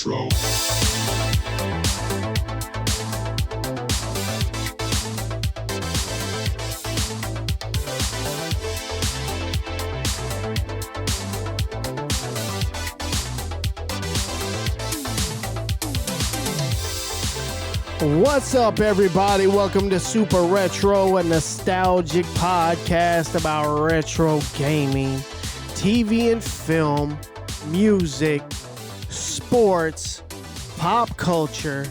Retro. What's up, everybody? Welcome to Super Retro, a nostalgic podcast about retro gaming, TV and film, music, sports, pop culture,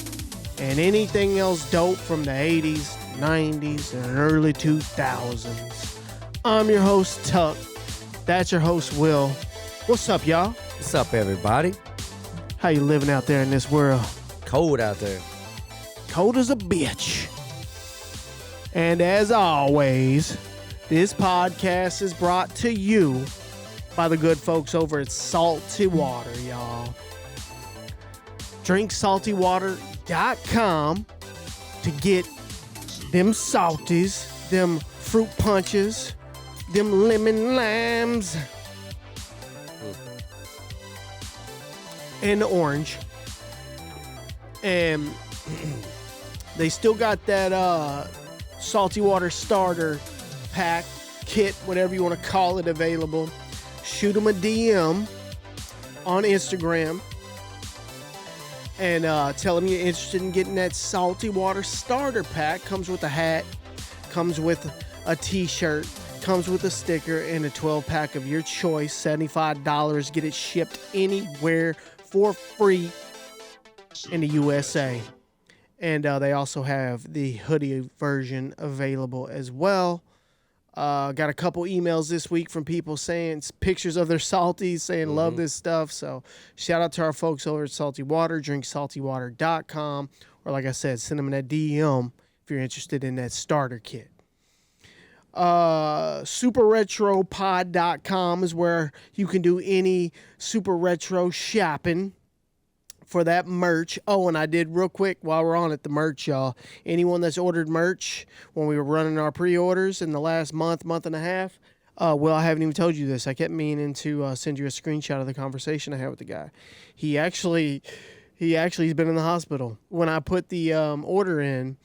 and anything else dope from the 80s, 90s, and early 2000s. I'm your host, Tuck. That's your host, Will. What's up, y'all? What's up, everybody? How you living out there in this world? Cold out there. Cold as a bitch. And as always, this podcast is brought to you by the good folks over at Salty Water, y'all. DrinkSaltyWater.com to get them salties, them fruit punches, them lemon limes, and the orange. And they still got that Salty Water starter pack, kit, whatever you want to call it, available. Shoot them a DM on Instagram and tell them you're interested in getting that Salty Water starter pack. Comes with a hat, comes with a t-shirt, comes with a sticker, and a 12-pack of your choice, $75. Get it shipped anywhere for free in the USA. And they also have the hoodie version available as well. Got a couple emails this week from people saying pictures of their salties, saying love this stuff. So shout out to our folks over at Salty Water, drinksaltywater.com. Or like I said, send them that DM if you're interested in that starter kit. SuperRetroPod.com is where you can do any Super Retro shopping for that merch. Oh, and I did real quick while we're on it, the merch, y'all. Anyone that's ordered merch when we were running our pre-orders in the last month and a half, well, I haven't even told you this. I kept meaning to send you a screenshot of the conversation I had with the guy. He actually has been in the hospital. When I put the order in,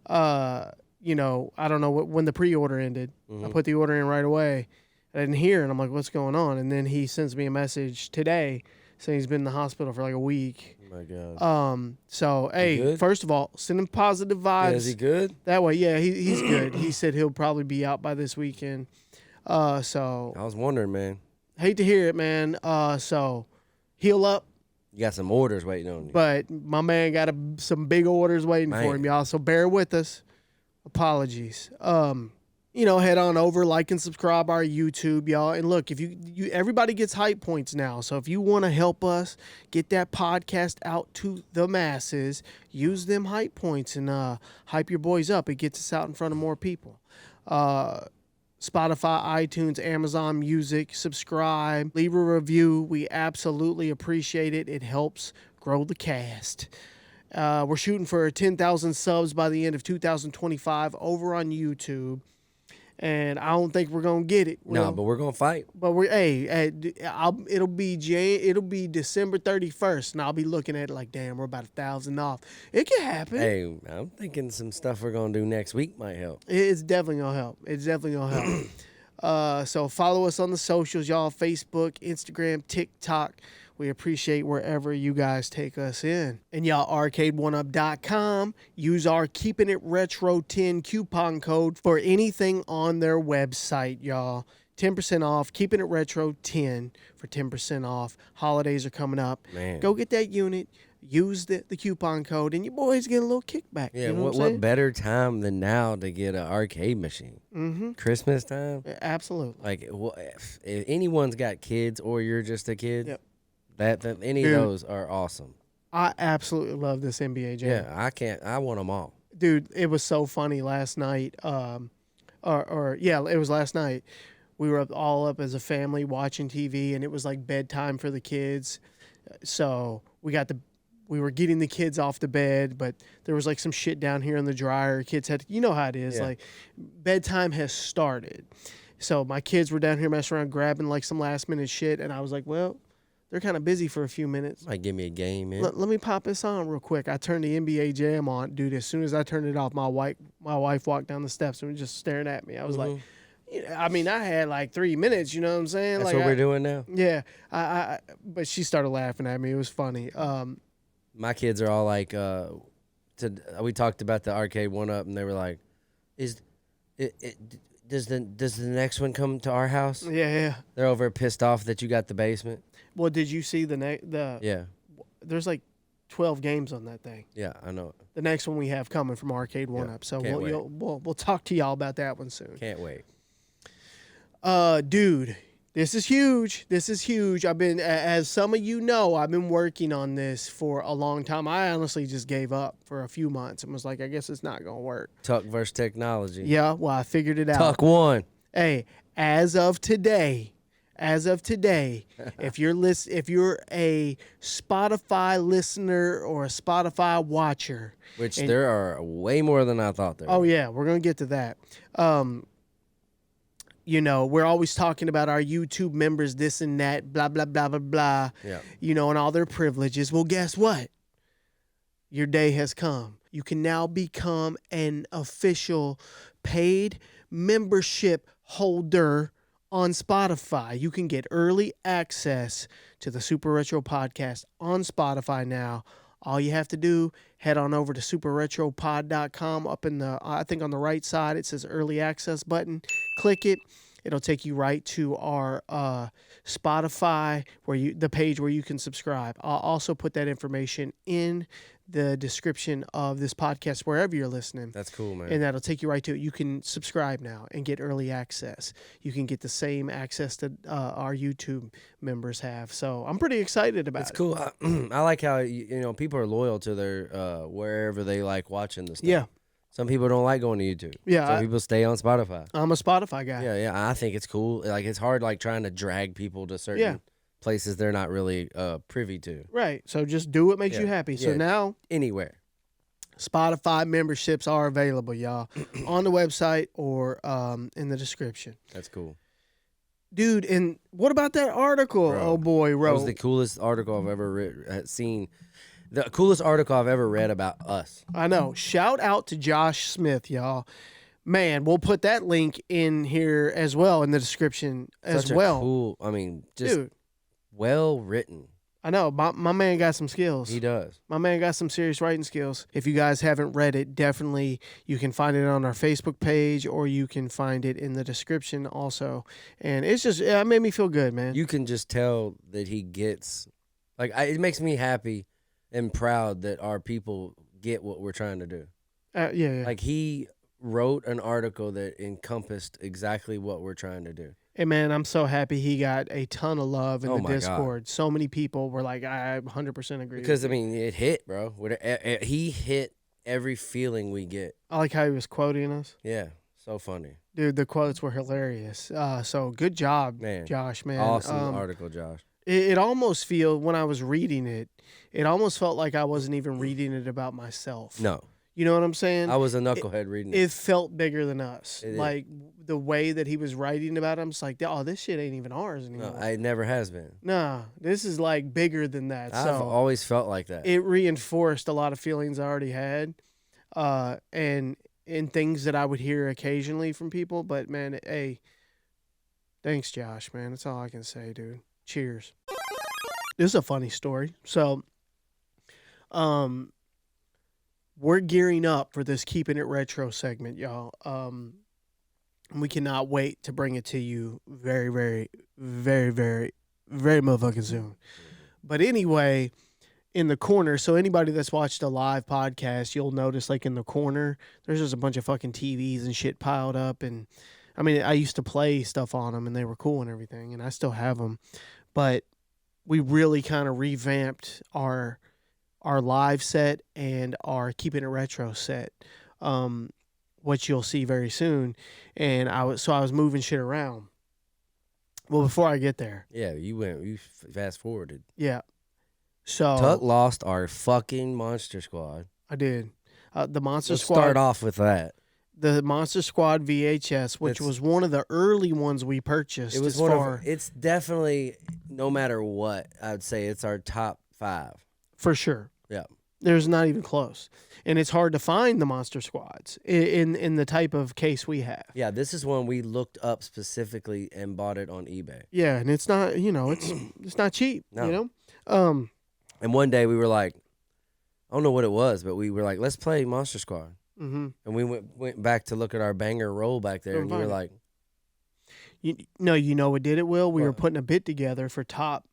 I don't know when the pre-order ended. I put the order in right away. I didn't hear, and I'm like, what's going on? And then he sends me a message today saying he's been in the hospital for like a week. Oh my God. So, hey, first of all, send him positive vibes. Yeah, is he good? That way, yeah, he's good. He said he'll probably be out by this weekend. So I was wondering, man. Hate to hear it, man. So heal up. You got some orders waiting on you. But my man got some big orders waiting for him, y'all. So bear with us. Apologies. Head on over, like and subscribe our YouTube, y'all. And look, if you everybody gets hype points now. So if you want to help us get that podcast out to the masses, use them hype points and hype your boys up. It gets us out in front of more people. Spotify, iTunes, Amazon Music, subscribe, leave a review. We absolutely appreciate it. It helps grow the cast. We're shooting for 10,000 subs by the end of 2025 over on YouTube. And I don't think we're gonna get it. But we're gonna fight. But it'll be December 31st, and I'll be looking at it like, damn, we're about 1,000 off. It can happen. Hey, I'm thinking some stuff we're gonna do next week might help. It's definitely gonna help. So follow us on the socials, y'all. Facebook, Instagram, TikTok. We appreciate wherever you guys take us in. And y'all, arcade1up.com. Use our Keeping It Retro 10 coupon code for anything on their website, y'all. 10% off. Keeping It Retro 10 for 10% off. Holidays are coming up. Man. Go get that unit. Use the coupon code, and your boys get a little kickback. Yeah, you know what better time than now to get an arcade machine? Christmas time? Absolutely. Like, if anyone's got kids or you're just a kid, Yep. That any of those are awesome. I absolutely love this NBA Jam. Yeah, I want them all. Dude, it was so funny last night. It was last night. We were all up as a family watching TV, and it was like bedtime for the kids. So we were getting the kids off the bed, but there was like some shit down here in the dryer. Kids had, you know how it is. Yeah. Like bedtime has started. So my kids were down here messing around, grabbing like some last minute shit, and I was like, well, they're kind of busy for a few minutes. Might give me a game, man. Let me pop this on real quick. I turned the NBA Jam on, dude. As soon as I turned it off, my wife walked down the steps and was just staring at me. I was like, I mean, I had like 3 minutes. You know what I'm saying? That's like, what we're doing now. Yeah. But she started laughing at me. It was funny. My kids are all like, we talked about the arcade 1-Up, and they were like, does the next one come to our house? Yeah. They're over pissed off that you got the basement. Well, did you see the? Yeah. There's like 12 games on that thing. Yeah, I know. The next one we have coming from Arcade 1-Up. So we'll talk to y'all about that one soon. Can't wait. Dude, this is huge. This is huge. I've been, as some of you know, I've been working on this for a long time. I honestly just gave up for a few months and was like, I guess it's not going to work. Tuck versus technology. Yeah, well, I figured it out. Tuck won. Hey, as of today, if you're a Spotify listener or a Spotify watcher, which there are way more than I thought there were. Oh yeah, we're gonna get to that. You know, we're always talking about our YouTube members, this and that, blah blah blah blah blah. Yeah. You know, and all their privileges. Well, guess what? Your day has come. You can now become an official paid membership holder on Spotify. You can get early access to the Super Retro Podcast on Spotify now. All you have to do, head on over to superretropod.com. Up in the, I think on the right side, it says early access button. Click it. It'll take you right to our Spotify, the page where you can subscribe. I'll also put that information in the description of this podcast wherever you're listening. That's cool, man. And that'll take you right to it. You can subscribe now and get early access. You can get the same access that our YouTube members have. So I'm pretty excited about it. It's cool. I like how people are loyal to their wherever they like watching the stuff. Yeah. Some people don't like going to YouTube. Yeah. Some people stay on Spotify. I'm a Spotify guy. Yeah. I think it's cool. Like, it's hard, like, trying to drag people to certain places they're not really privy to. Right. So just do what makes you happy. So now, anywhere. Spotify memberships are available, y'all, on the website or in the description. That's cool. Dude, and what about that article? Bro, oh, boy, wrote. That was the coolest article I've ever seen. The coolest article I've ever read about us. I know. Shout out to Josh Smith, y'all. Man, we'll put that link in here as well in the description as well. Cool. I mean, just well written. I know. My man got some skills. He does. My man got some serious writing skills. If you guys haven't read it, definitely you can find it on our Facebook page or you can find it in the description also. And it's just, it made me feel good, man. You can just tell that he gets, like, it makes me happy and proud that our people get what we're trying to do. Yeah. Like, he wrote an article that encompassed exactly what we're trying to do. Hey, man, I'm so happy he got a ton of love in the Discord. God. So many people were like, I 100% agree. Because, I mean, it hit, bro. He hit every feeling we get. I like how he was quoting us. Yeah, so funny. Dude, the quotes were hilarious. So good job, man. Josh, man. Awesome article, Josh. It almost when I was reading it, it almost felt like I wasn't even reading it about myself. No. You know what I'm saying? I was a knucklehead reading it. It felt bigger than us. Like, the way that he was writing about it, I'm just like, oh, this shit ain't even ours anymore. No, it never has been. Nah, this is, like, bigger than that. I've always felt like that. It reinforced a lot of feelings I already had and things that I would hear occasionally from people. But, man, hey, thanks, Josh, man. That's all I can say, dude. Cheers. This is a funny story. So, we're gearing up for this Keeping It Retro segment, y'all. We cannot wait to bring it to you very, very, very, very, very motherfucking soon. But anyway, in the corner, so anybody that's watched a live podcast, you'll notice, like, in the corner, there's just a bunch of fucking TVs and shit piled up. And, I mean, I used to play stuff on them, and they were cool and everything, and I still have them. But we really kind of revamped our live set and our Keeping It Retro set, which you'll see very soon. And I was moving shit around. Well, before I get there. Yeah, you fast forwarded. Yeah. So Tuck lost our fucking Monster Squad. I did. The Monster Let's Squad. Start off with that. The Monster Squad VHS, which was one of the early ones we purchased. It was it's definitely no matter what, I'd say it's our top 5. For sure. Yeah. There's not even close. And it's hard to find the Monster Squads in the type of case we have. Yeah, this is one we looked up specifically and bought it on eBay. Yeah, and it's not, it's not cheap, No. And one day we were like, I don't know what it was, but we were like, let's play Monster Squad. Mm-hmm. And we went back to look at our banger roll back there, and you were like, you know what did it, Will? We what? were putting a bit together for top.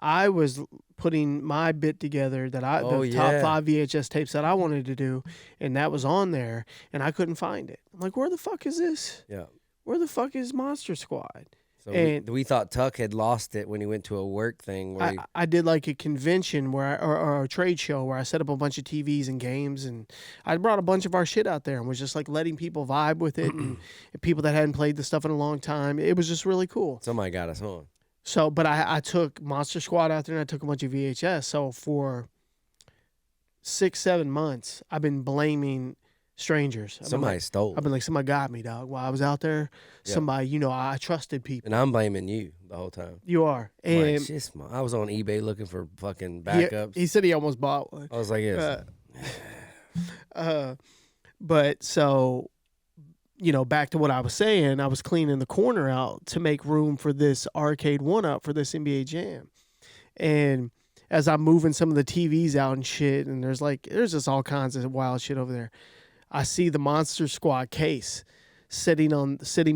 I was putting my bit together that top 5 VHS tapes that I wanted to do, and that was on there, and I couldn't find it. I'm like, where the fuck is this? Yeah. Where the fuck is Monster Squad? So and we thought Tuck had lost it when he went to a work thing. Where I did like a convention or a trade show where I set up a bunch of TVs and games, and I brought a bunch of our shit out there and was just like letting people vibe with it and people that hadn't played the stuff in a long time. It was just really cool. Somebody got us on. So, but I took Monster Squad out there and I took a bunch of VHS. So for 6-7 months, I've been blaming strangers. Somebody stole. I've been like, somebody got me, dog. While I was out there, somebody, I trusted people. And I'm blaming you the whole time. You are. And I was on eBay looking for fucking backups. He said he almost bought one. I was like, yes. But so, back to what I was saying, I was cleaning the corner out to make room for this arcade 1-up for this NBA Jam. And as I'm moving some of the TVs out and shit, and there's just all kinds of wild shit over there, I see the Monster Squad case sitting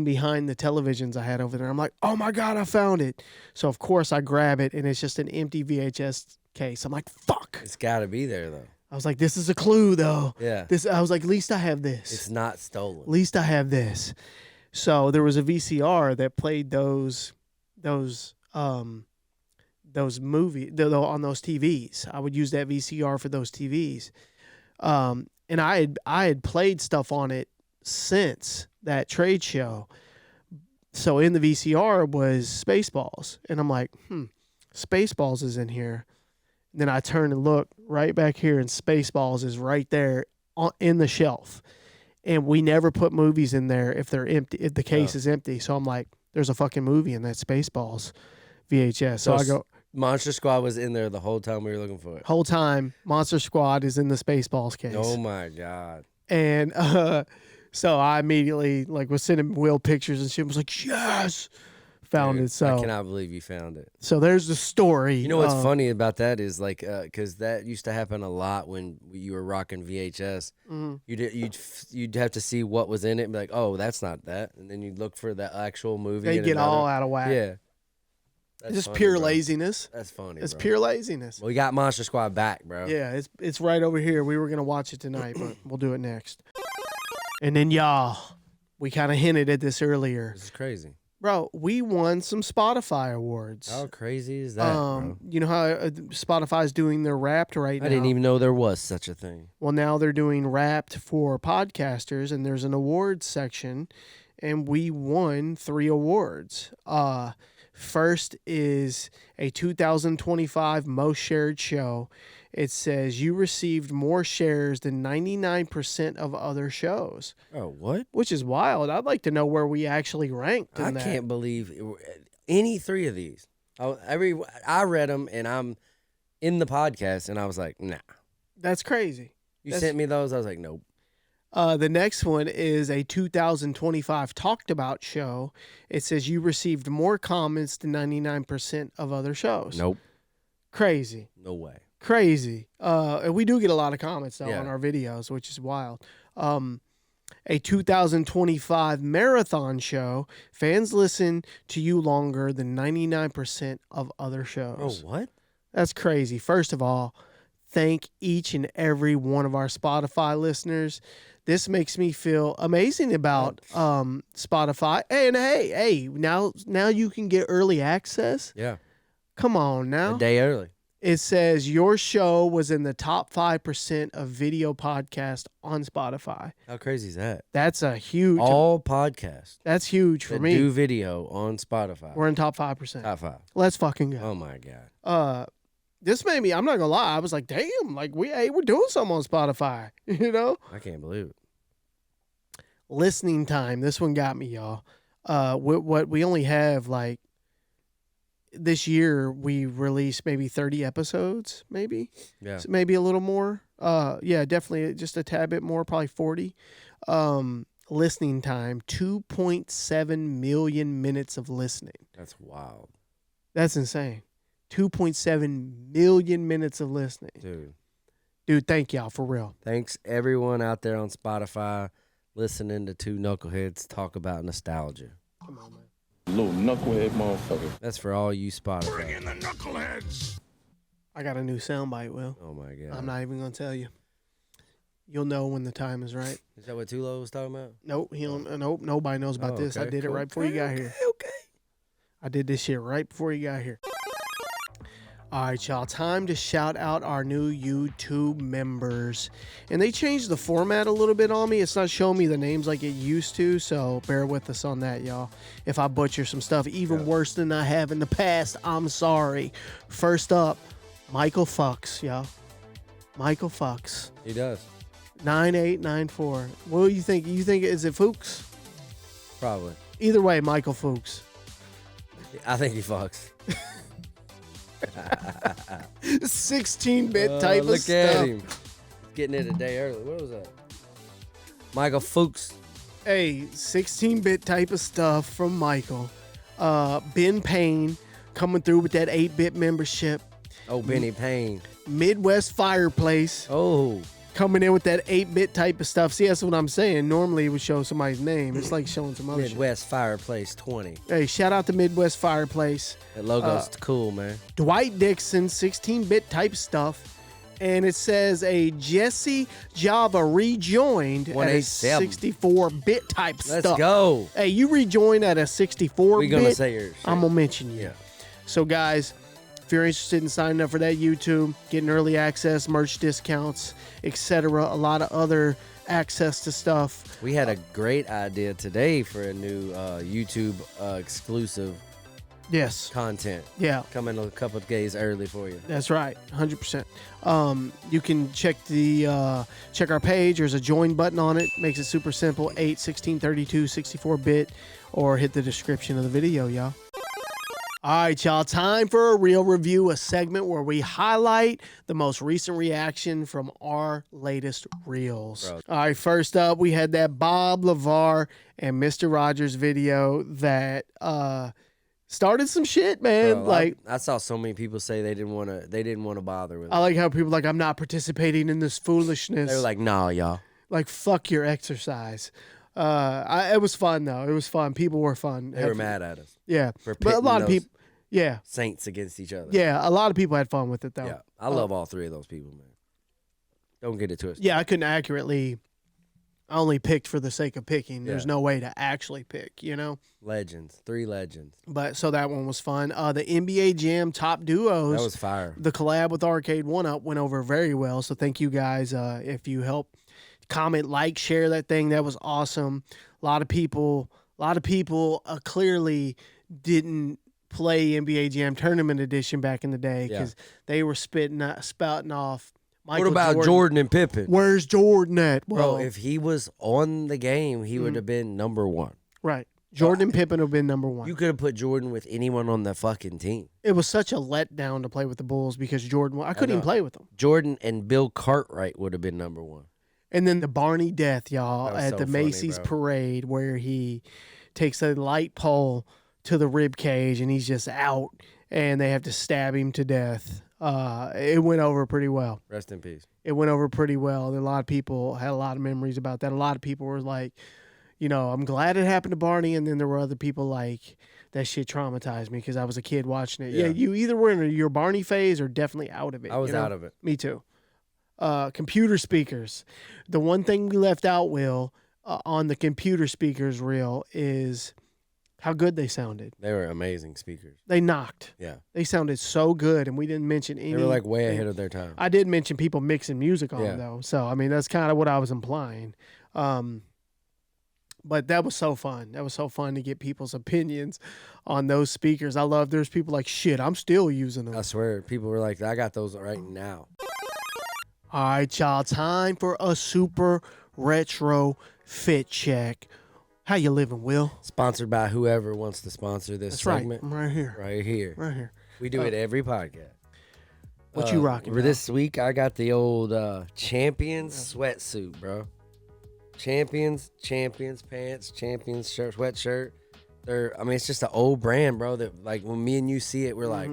behind the televisions I had over there. I'm like, oh my God, I found it. So of course I grab it, and it's just an empty VHS case. I'm like, fuck. It's got to be there though. I was like, this is a clue though. Yeah. I was like, at least I have this. It's not stolen. At least I have this. So there was a VCR that played those movies on those TVs. I would use that VCR for those TVs. And I had played stuff on it since that trade show. So in the VCR was Spaceballs. And I'm like, Spaceballs is in here. And then I turn and look right back here, and Spaceballs is right there in the shelf. And we never put movies in there if they're empty, if the case is empty. So I'm like, there's a fucking movie in that Spaceballs VHS. So I go, Monster Squad was in there the whole time we were looking for it. Whole time, Monster Squad is in the Spaceballs case. Oh my God. And so I immediately was sending Will pictures and shit. Was like, yes, found it. So I cannot believe you found it. So there's the story. You know what's funny about that is because that used to happen a lot when you were rocking VHS. Mm-hmm. You'd have to see what was in it and be like, oh, that's not that, and then you'd look for the actual movie. They get all out of whack. Yeah. That's just funny, pure laziness. That's funny. It's pure laziness. Well, we got Monster Squad back, bro. Yeah, it's right over here. We were gonna watch it tonight, but we'll do it next. And then y'all, we kind of hinted at this earlier. This is crazy, bro. We won some Spotify awards. How crazy is that, bro? You know how Spotify's doing their Wrapped right now? I didn't even know there was such a thing. Well, now they're doing Wrapped for podcasters, and there's an awards section, and we won 3 awards. First is a 2025 most shared show. It says you received more shares than 99% of other shows. Oh, what? Which is wild. I'd like to know where we actually ranked in that. I can't believe any 3 of these. I read them, and I'm in the podcast, and I was like, nah. That's crazy. You sent me those? I was like, nope. The next one is a 2025 talked about show. It says you received more comments than 99% of other shows. Nope. Crazy. No way. Crazy. And we do get a lot of comments though on our videos, which is wild. A 2025 marathon show. Fans listen to you longer than 99% of other shows. Oh, what? That's crazy. First of all, thank each and every one of our Spotify listeners. This makes me feel amazing about Spotify. And hey, now you can get early access. Yeah. Come on now. A day early. It says your show was in the top 5% of video podcast on Spotify. How crazy is that? That's a huge. All podcasts. That's huge for me. Do video on Spotify. We're in top 5%. Top 5. Let's fucking go. Oh my God. This made me, I'm not gonna lie, I was like, damn, we're doing something on Spotify, you know? I can't believe it. Listening time. This one got me, y'all. What we only have this year we released maybe 30 episodes, maybe. Yeah. So maybe a little more. Yeah, definitely just a tad bit more, probably 40. Listening time, 2.7 million minutes of listening. That's wild. That's insane. 2.7 million minutes of listening. Dude, thank y'all for real. Thanks everyone out there on Spotify listening to two knuckleheads talk about nostalgia. Come on, man. Little knucklehead motherfucker. That's for all you Spotify. Bring in the knuckleheads. I got a new soundbite, Will. Oh my God. I'm not even gonna tell you. You'll know when the time is right. Is that what Tulo was talking about? Nope, nope, nobody knows about this. I did it right before you got here. Okay. I did this shit right before you got here. All right, y'all. Time to shout out our new YouTube members. And they changed the format a little bit on me. It's not showing me the names like it used to, so bear with us on that, y'all. If I butcher some stuff even worse than I have in the past, I'm sorry. First up, Michael Fucks, y'all. Michael Fucks. He does. 9894. What do you think? You think, is it Fuchs? Probably. Either way, Michael Fuchs. I think he fucks. 16-bit type of look stuff. at him. Getting it a day early. What was that? Michael Fuchs. Hey, 16-bit type of stuff from Michael. Ben Payne coming through with that 8-bit membership. Oh, Benny Payne. Midwest Fireplace Oh. coming in with that 8-bit type of stuff. See, that's what I'm saying. Normally it would show somebody's name. It's like showing some other shit. Midwest Fireplace 20. Hey, shout out to Midwest Fireplace. That logo's cool, man. Dwight Dixon, 16-bit type stuff. And it says a Jesse Java rejoined at a 187. 64-bit type stuff. Let's go. Hey, you rejoined at a 64-bit. We're going to say yours. I'm going to mention you. Yeah. So, guys, if you're interested in signing up for that YouTube, getting early access, merch discounts, etc., a lot of other access to stuff. We had a great idea today for a new YouTube exclusive content. Yeah. Coming a couple of days early for you. That's right, 100%. You can check our page. There's a join button on it. Makes it super simple. 8, 16, 32, 64-bit, or hit the description of the video, y'all. All right, y'all. Time for a real review, a segment where we highlight the most recent reaction from our latest reels. Bro. All right, first up, we had that Bob LeVar and Mr. Rogers video that started some shit, man. Bro, like I saw so many people say they didn't want to bother with it. I like how people are like, I'm not participating in this foolishness. They were like, nah, y'all. Like, fuck your exercise. It was fun though. It was fun. People were fun. They were mad at us. Yeah, For but a lot of pitting people. Yeah, saints against each other. yeah. A lot of people had fun with it though. Yeah, I love all three of those people, man. Don't get it twisted. Yeah, I couldn't accurately. I only picked for the sake of picking. There's no way to actually pick, you know. Legends, 3 legends. But so that one was fun. The NBA Jam Top Duos. That was fire. The collab with Arcade 1UP went over very well. So thank you guys. If you help comment, like, share that thing, that was awesome. A lot of people clearly didn't play NBA Jam Tournament Edition back in the day because they were spouting off. Michael what about Jordan and Pippen? Where's Jordan at? Well, Bro, if he was on the game, he would have been number 1. right. Jordan and Pippen have been number 1. You could have put Jordan with anyone on the fucking team. It was such a letdown to play with the Bulls because Jordan. I couldn't even play with them. Jordan and Bill Cartwright would have been number 1. And then the Barney death, y'all, That was at so the funny, Macy's bro. parade where he takes a light pole to the rib cage and he's just out and they have to stab him to death. It went over pretty well. Rest in peace. It went over pretty well. A lot of people had a lot of memories about that. A lot of people were like, you know, I'm glad it happened to Barney. And then there were other people like, that shit traumatized me because I was a kid watching it. Yeah, you either were in your Barney phase or definitely out of it. I was out of it. Me too. Computer speakers. The one thing we left out, Will, on the computer speakers reel is how good they sounded. They were amazing speakers. They knocked. Yeah. They sounded so good, and we didn't mention any. They were like way ahead of their time. I did mention people mixing music on Yeah. though, so I mean that's kind of what I was implying. But that was so fun. That was so fun to get people's opinions on those speakers. I love. There's people like shit. I'm still using them. I swear, people were like, I got those right now. All right, y'all. Time for a super retro fit check. How you living, Will? Sponsored by whoever wants to sponsor this That's segment. right. I'm right here. Right here. Right here. We do it every podcast. What you rocking? For this week, I got the old Champions sweatsuit, bro. Champions pants, Champions shirt, sweatshirt. It's just an old brand, bro. That like when me and you see it, we're like,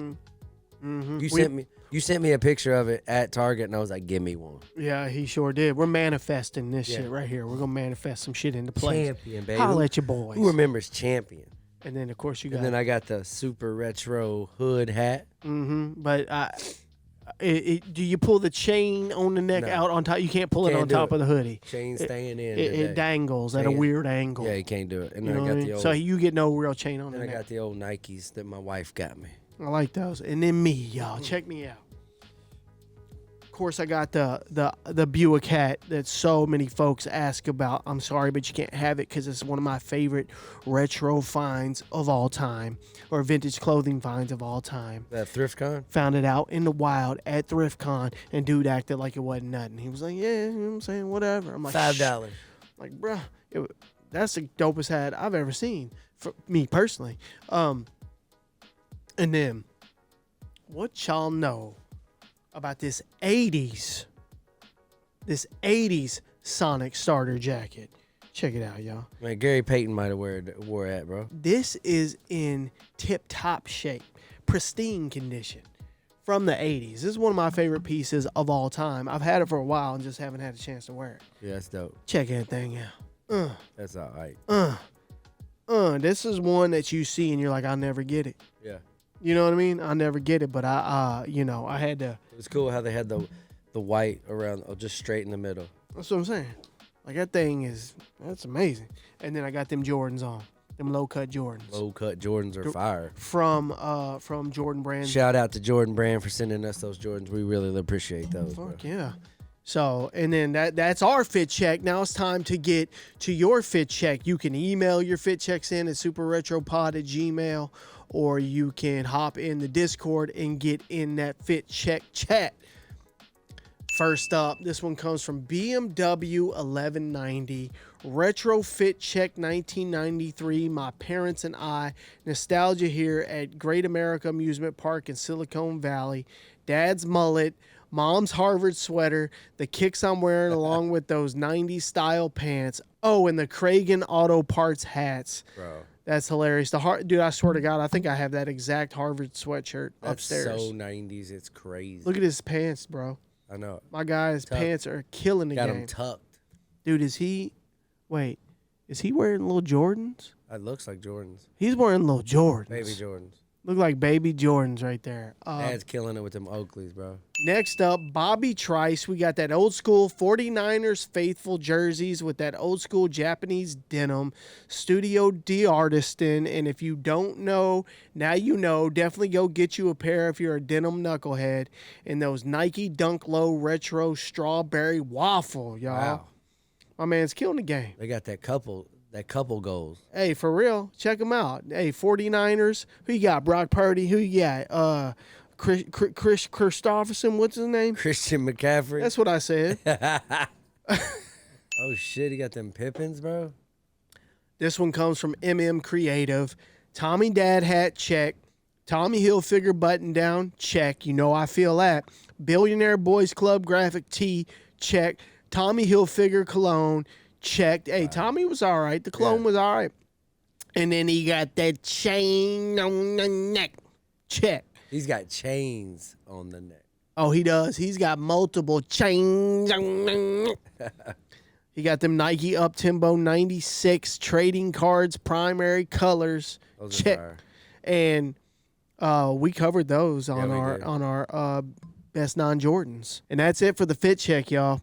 You sent me a picture of it at Target, and I was like, give me one. Yeah, he sure did. We're manifesting this shit right here. We're gonna manifest some shit into place. Champion, baby. Holla at your boys. Who remembers Champion? And then of course you got. And then I got the super retro hood hat. But do you pull the chain on the neck out on top? You can't pull it on top of the hoodie. Chain staying in. It dangles at a weird angle. Yeah, you can't do it. And you then know I got what I mean? the old. So you get no real chain on the neck. I got the old Nikes that my wife got me. I like those. And then me, y'all. Check me out. Of course, I got the Buick hat that so many folks ask about. I'm sorry, but you can't have it because it's one of my favorite retro finds of all time, or vintage clothing finds of all time. That Thrift Con? Found it out in the wild at Thrift Con, and dude acted like it wasn't nothing. He was like, yeah, you know what I'm saying, whatever. I'm like, $5. Like, bruh, that's the dopest hat I've ever seen, for me personally. And then, what y'all know about this 80s Sonic starter jacket? Check it out, y'all. Man, Gary Payton might have wore that, bro. This is in tip-top shape, pristine condition from the 80s. This is one of my favorite pieces of all time. I've had it for a while and just haven't had a chance to wear it. Yeah, that's dope. Check that thing out. That's all right. This is one that you see and you're like, I'll never get it. Yeah. You know what I mean? I'll never get it, but I had to. It was cool how they had the white around, just straight in the middle. That's what I'm saying. Like, that's amazing. And then I got them Jordans on, them low-cut Jordans. Low-cut Jordans are fire. From Jordan Brand. Shout out to Jordan Brand for sending us those Jordans. We really appreciate those, Fuck bro. yeah. So, and then that's our fit check. Now it's time to get to your fit check. You can email your fit checks in at superretropod@gmail.com, or you can hop in the Discord and get in that fit check chat. First up, this one comes from BMW 1190. Retro Fit Check 1993. My parents and I. Nostalgia here at Great America Amusement Park in Silicon Valley. Dad's mullet. Mom's Harvard sweater. The kicks I'm wearing along with those 90s style pants. Oh, and the Kragen Auto Parts hats. Bro. That's hilarious. Dude, I swear to God, I think I have that exact Harvard sweatshirt upstairs. That's so 90s. It's crazy. Look at his pants, bro. I know. My guy's pants are killing the game. Got them tucked. Dude, is he wearing little Jordans? It looks like Jordans. He's wearing little Jordans. Baby Jordans. Look like baby Jordans right there. Dad's killing it with them Oakleys, bro. Next up, Bobby Trice. We got that old school 49ers faithful jerseys with that old school Japanese denim. Studio D'Artistan. And if you don't know, now you know. Definitely go get you a pair if you're a denim knucklehead. And those Nike Dunk Low Retro Strawberry Waffle, y'all. Wow. My man's killing the game. They got that couple goals. Hey, for real, check them out. Hey, 49ers. Who you got? Brock Purdy. Who you got? Chris Christopherson. What's his name? Christian McCaffrey. That's what I said. Oh, shit. He got them Pippins, bro. This one comes from MM Creative. Tommy Dad hat, check. Tommy Hilfiger button down, check. You know I feel that. Billionaire Boys Club graphic tee, check. Tommy Hilfiger cologne, checked. Hey, Tommy was all right. The clone was all right. And then he got that chain on the neck. Check. He's got chains on the neck. Oh, he does. He's got multiple chains on the neck. He got them Nike Up Tempo 96 trading cards, primary colors. Those check. are fire. And we covered those on our best non-Jordans. And that's it for the fit check, y'all.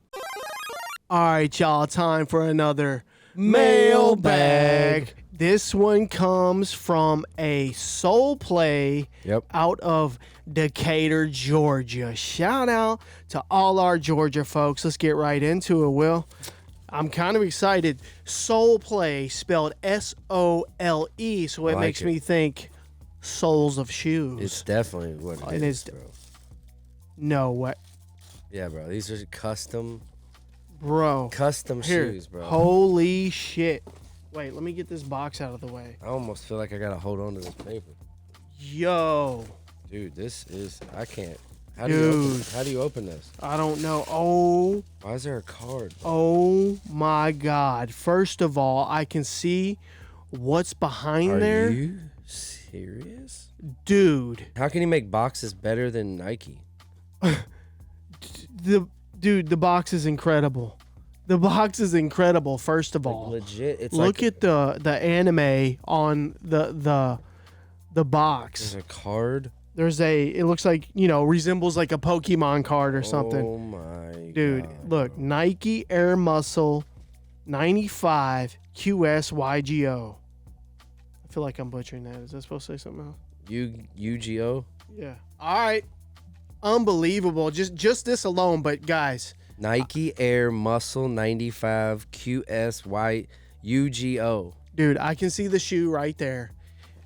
All right, y'all, time for another mailbag. This one comes from a soul play out of Decatur, Georgia. Shout out to all our Georgia folks. Let's get right into it, Will. I'm kind of excited. Soul play spelled S-O-L-E, so it makes me think soles of shoes. It's definitely what it is, bro. No, what? Yeah, bro. These are custom Bro. shoes, bro. Holy shit. Wait, let me get this box out of the way. I almost feel like I gotta hold on to this paper. Yo. Dude, this is, I can't. How Dude. do you open this? I don't know. Oh. Why is there a card? Oh my God. First of all, I can see what's behind there. Are you serious? Dude. How can you make boxes better than Nike? The box is incredible. The box is incredible, first of all. Legit. It's Look like, at the anime on the box. there's a card. It looks like, resembles like a Pokemon card or something. Oh my Dude, God. look, Nike Air Muscle 95 QSYGO. I feel like I'm butchering that. Is that supposed to say something else? UGO? Yeah. All right. Unbelievable. Just this alone, but guys. Nike Air Muscle 95 QSY UGO. Dude, I can see the shoe right there.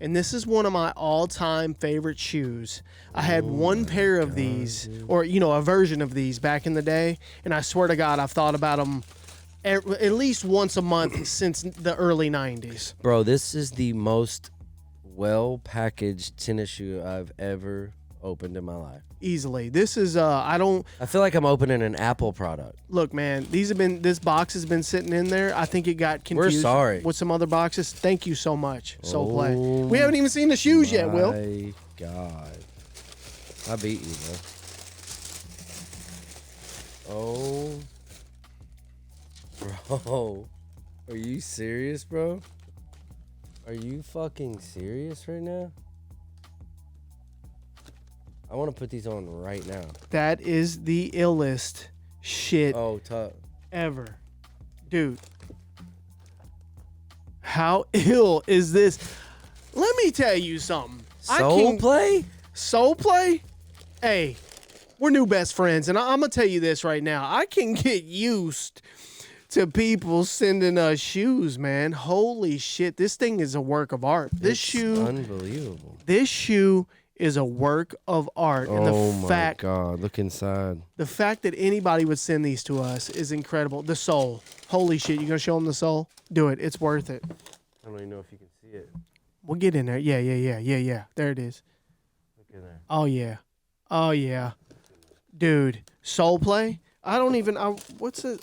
And this is one of my all-time favorite shoes. I had one pair of these, or, a version of these back in the day. And I swear to God, I've thought about them at least once a month since the early 90s. Bro, this is the most well-packaged tennis shoe I've ever opened in my life. Easily. This is, I feel like I'm opening an Apple product. Look, man, this box has been sitting in there. I think it got confused. We're sorry. With some other boxes. Thank you so much, Soul Oh Play. We haven't even seen the shoes yet, Will. My God. I beat you, bro. Oh. Bro. Are you serious, bro? Are you fucking serious right now? I want to put these on right now. That is the illest shit ever. Dude. How ill is this? Let me tell you something. Soul Play? Hey, we're new best friends, and I'm going to tell you this right now. I can get used to people sending us shoes, man. Holy shit. This thing is a work of art. It's unbelievable. This shoe is a work of art. And my God. Look inside. The fact that anybody would send these to us is incredible. The sole. Holy shit. You going to show them the sole? Do it. It's worth it. I don't even know if you can see it. We'll get in there. Yeah. There it is. Look in there. Oh, yeah. Dude, Soul Play? What's it?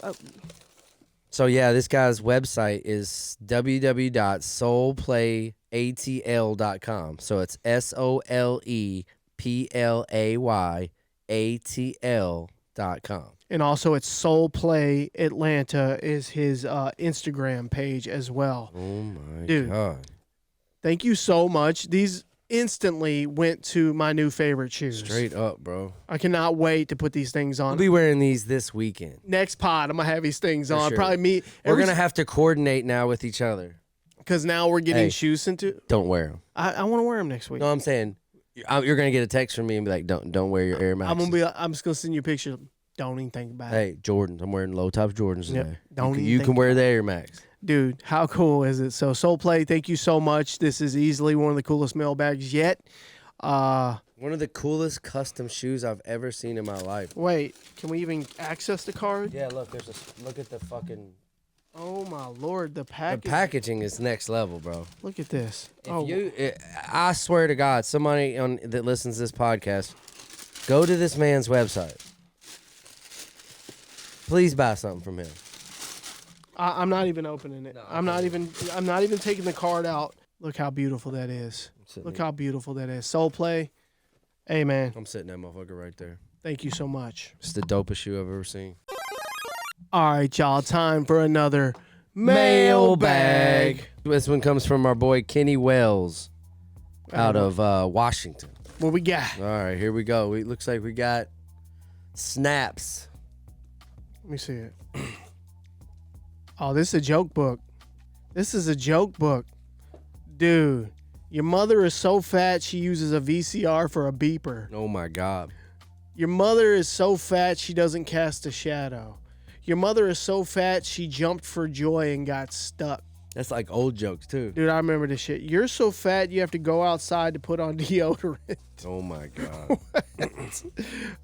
So, yeah, this guy's website is www.soulplayatl.com. So it's SOLEPLAYATL.com. And also, it's Soul Play Atlanta is his Instagram page as well. Oh, my Dude, God. Thank you so much. These instantly went to my new favorite shoes. Straight up, bro. I cannot wait to put these things on. I'll be wearing these this weekend. Next pod, I'm going to have these things on. Sure. Probably meet. We're going to have to coordinate now with each other. Because now we're getting shoes sent to. Don't wear them. I want to wear them next week. No, I'm saying you're going to get a text from me and be like, don't wear your Air Max. I'm just going to send you a picture. Don't even think about it. Hey, Jordans. I'm wearing low top Jordans today. Don't you can wear the Air Max. Dude, how cool is it? So, Soul Play, thank you so much. This is easily one of the coolest mailbags yet. One of the coolest custom shoes I've ever seen in my life. Wait, can we even access the card? Yeah, look at the fucking. Oh my Lord, the packaging is next level, bro. Look at this. I swear to God, somebody that listens to this podcast, go to this man's website. Please buy something from him. I'm not even opening it. I'm not even taking the card out. Look how beautiful that is. Look how beautiful that is. Soul Play. Hey, man. I'm sitting that motherfucker right there. Thank you so much. It's the dopest shoe I've ever seen. All right, y'all. Time for another mailbag. This one comes from our boy Kenny Wells out of Washington. What we got? All right, here we go. Looks like we got snaps. Let me see it. Oh, this is a joke book. This is a joke book. Dude, your mother is so fat she uses a VCR for a beeper. Oh, my God. Your mother is so fat she doesn't cast a shadow. Your mother is so fat she jumped for joy and got stuck. That's like old jokes, too. Dude, I remember this shit. You're so fat you have to go outside to put on deodorant. Oh, my God.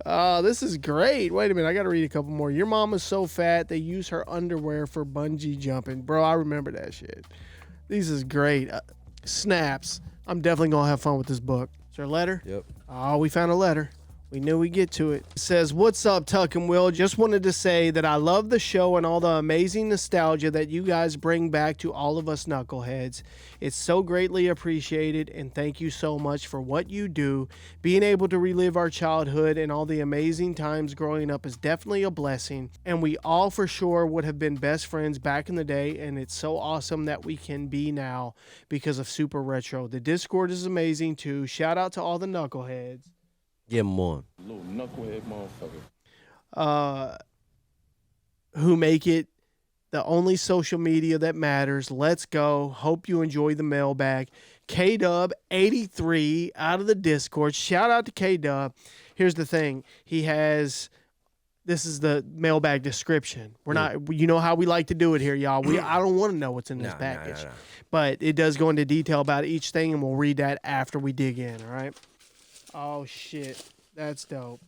Oh, this is great. Wait a minute. I got to read a couple more. Your mom is so fat they use her underwear for bungee jumping. Bro, I remember that shit. These is great. Snaps. I'm definitely going to have fun with this book. Is there a letter? Yep. Oh, we found a letter. We knew we'd get to it. It says, "What's up, Tuck and Will? Just wanted to say that I love the show and all the amazing nostalgia that you guys bring back to all of us knuckleheads. It's so greatly appreciated, and thank you so much for what you do. Being able to relive our childhood and all the amazing times growing up is definitely a blessing, and we all for sure would have been best friends back in the day, and it's so awesome that we can be now because of Super Retro. The Discord is amazing too. Shout out to all the knuckleheads." Give him one. Little knucklehead motherfucker. Who make it the only social media that matters. Let's go. Hope you enjoy the mailbag. KDub83 out of the Discord. Shout out to KDub. Here's the thing. This is the mailbag description. We're not, you know how we like to do it here, y'all. I don't want to know what's in this package. No. But it does go into detail about each thing, and we'll read that after we dig in, all right? Oh, shit. That's dope.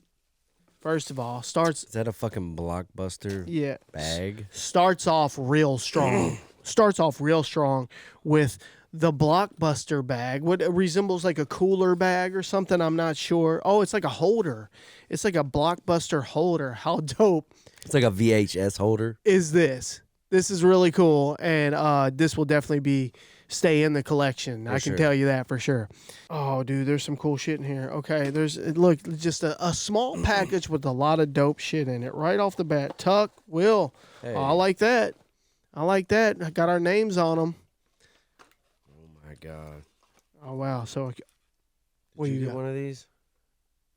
First of all, Is that a fucking Blockbuster bag? Starts off real strong. With the Blockbuster bag. What resembles like a cooler bag or something. I'm not sure. Oh, it's like a holder. It's like a Blockbuster holder. How dope It's like a VHS holder. is this? This is really cool, and this will definitely stay in the collection. I can tell you that for sure. Oh, dude, there's some cool shit in here. Okay, look, just a small package with a lot of dope shit in it right off the bat. Tuck, Will, Hey. oh, I like that. I got our names on them. Oh my god. Oh wow. So, what Did you you got? get one of these?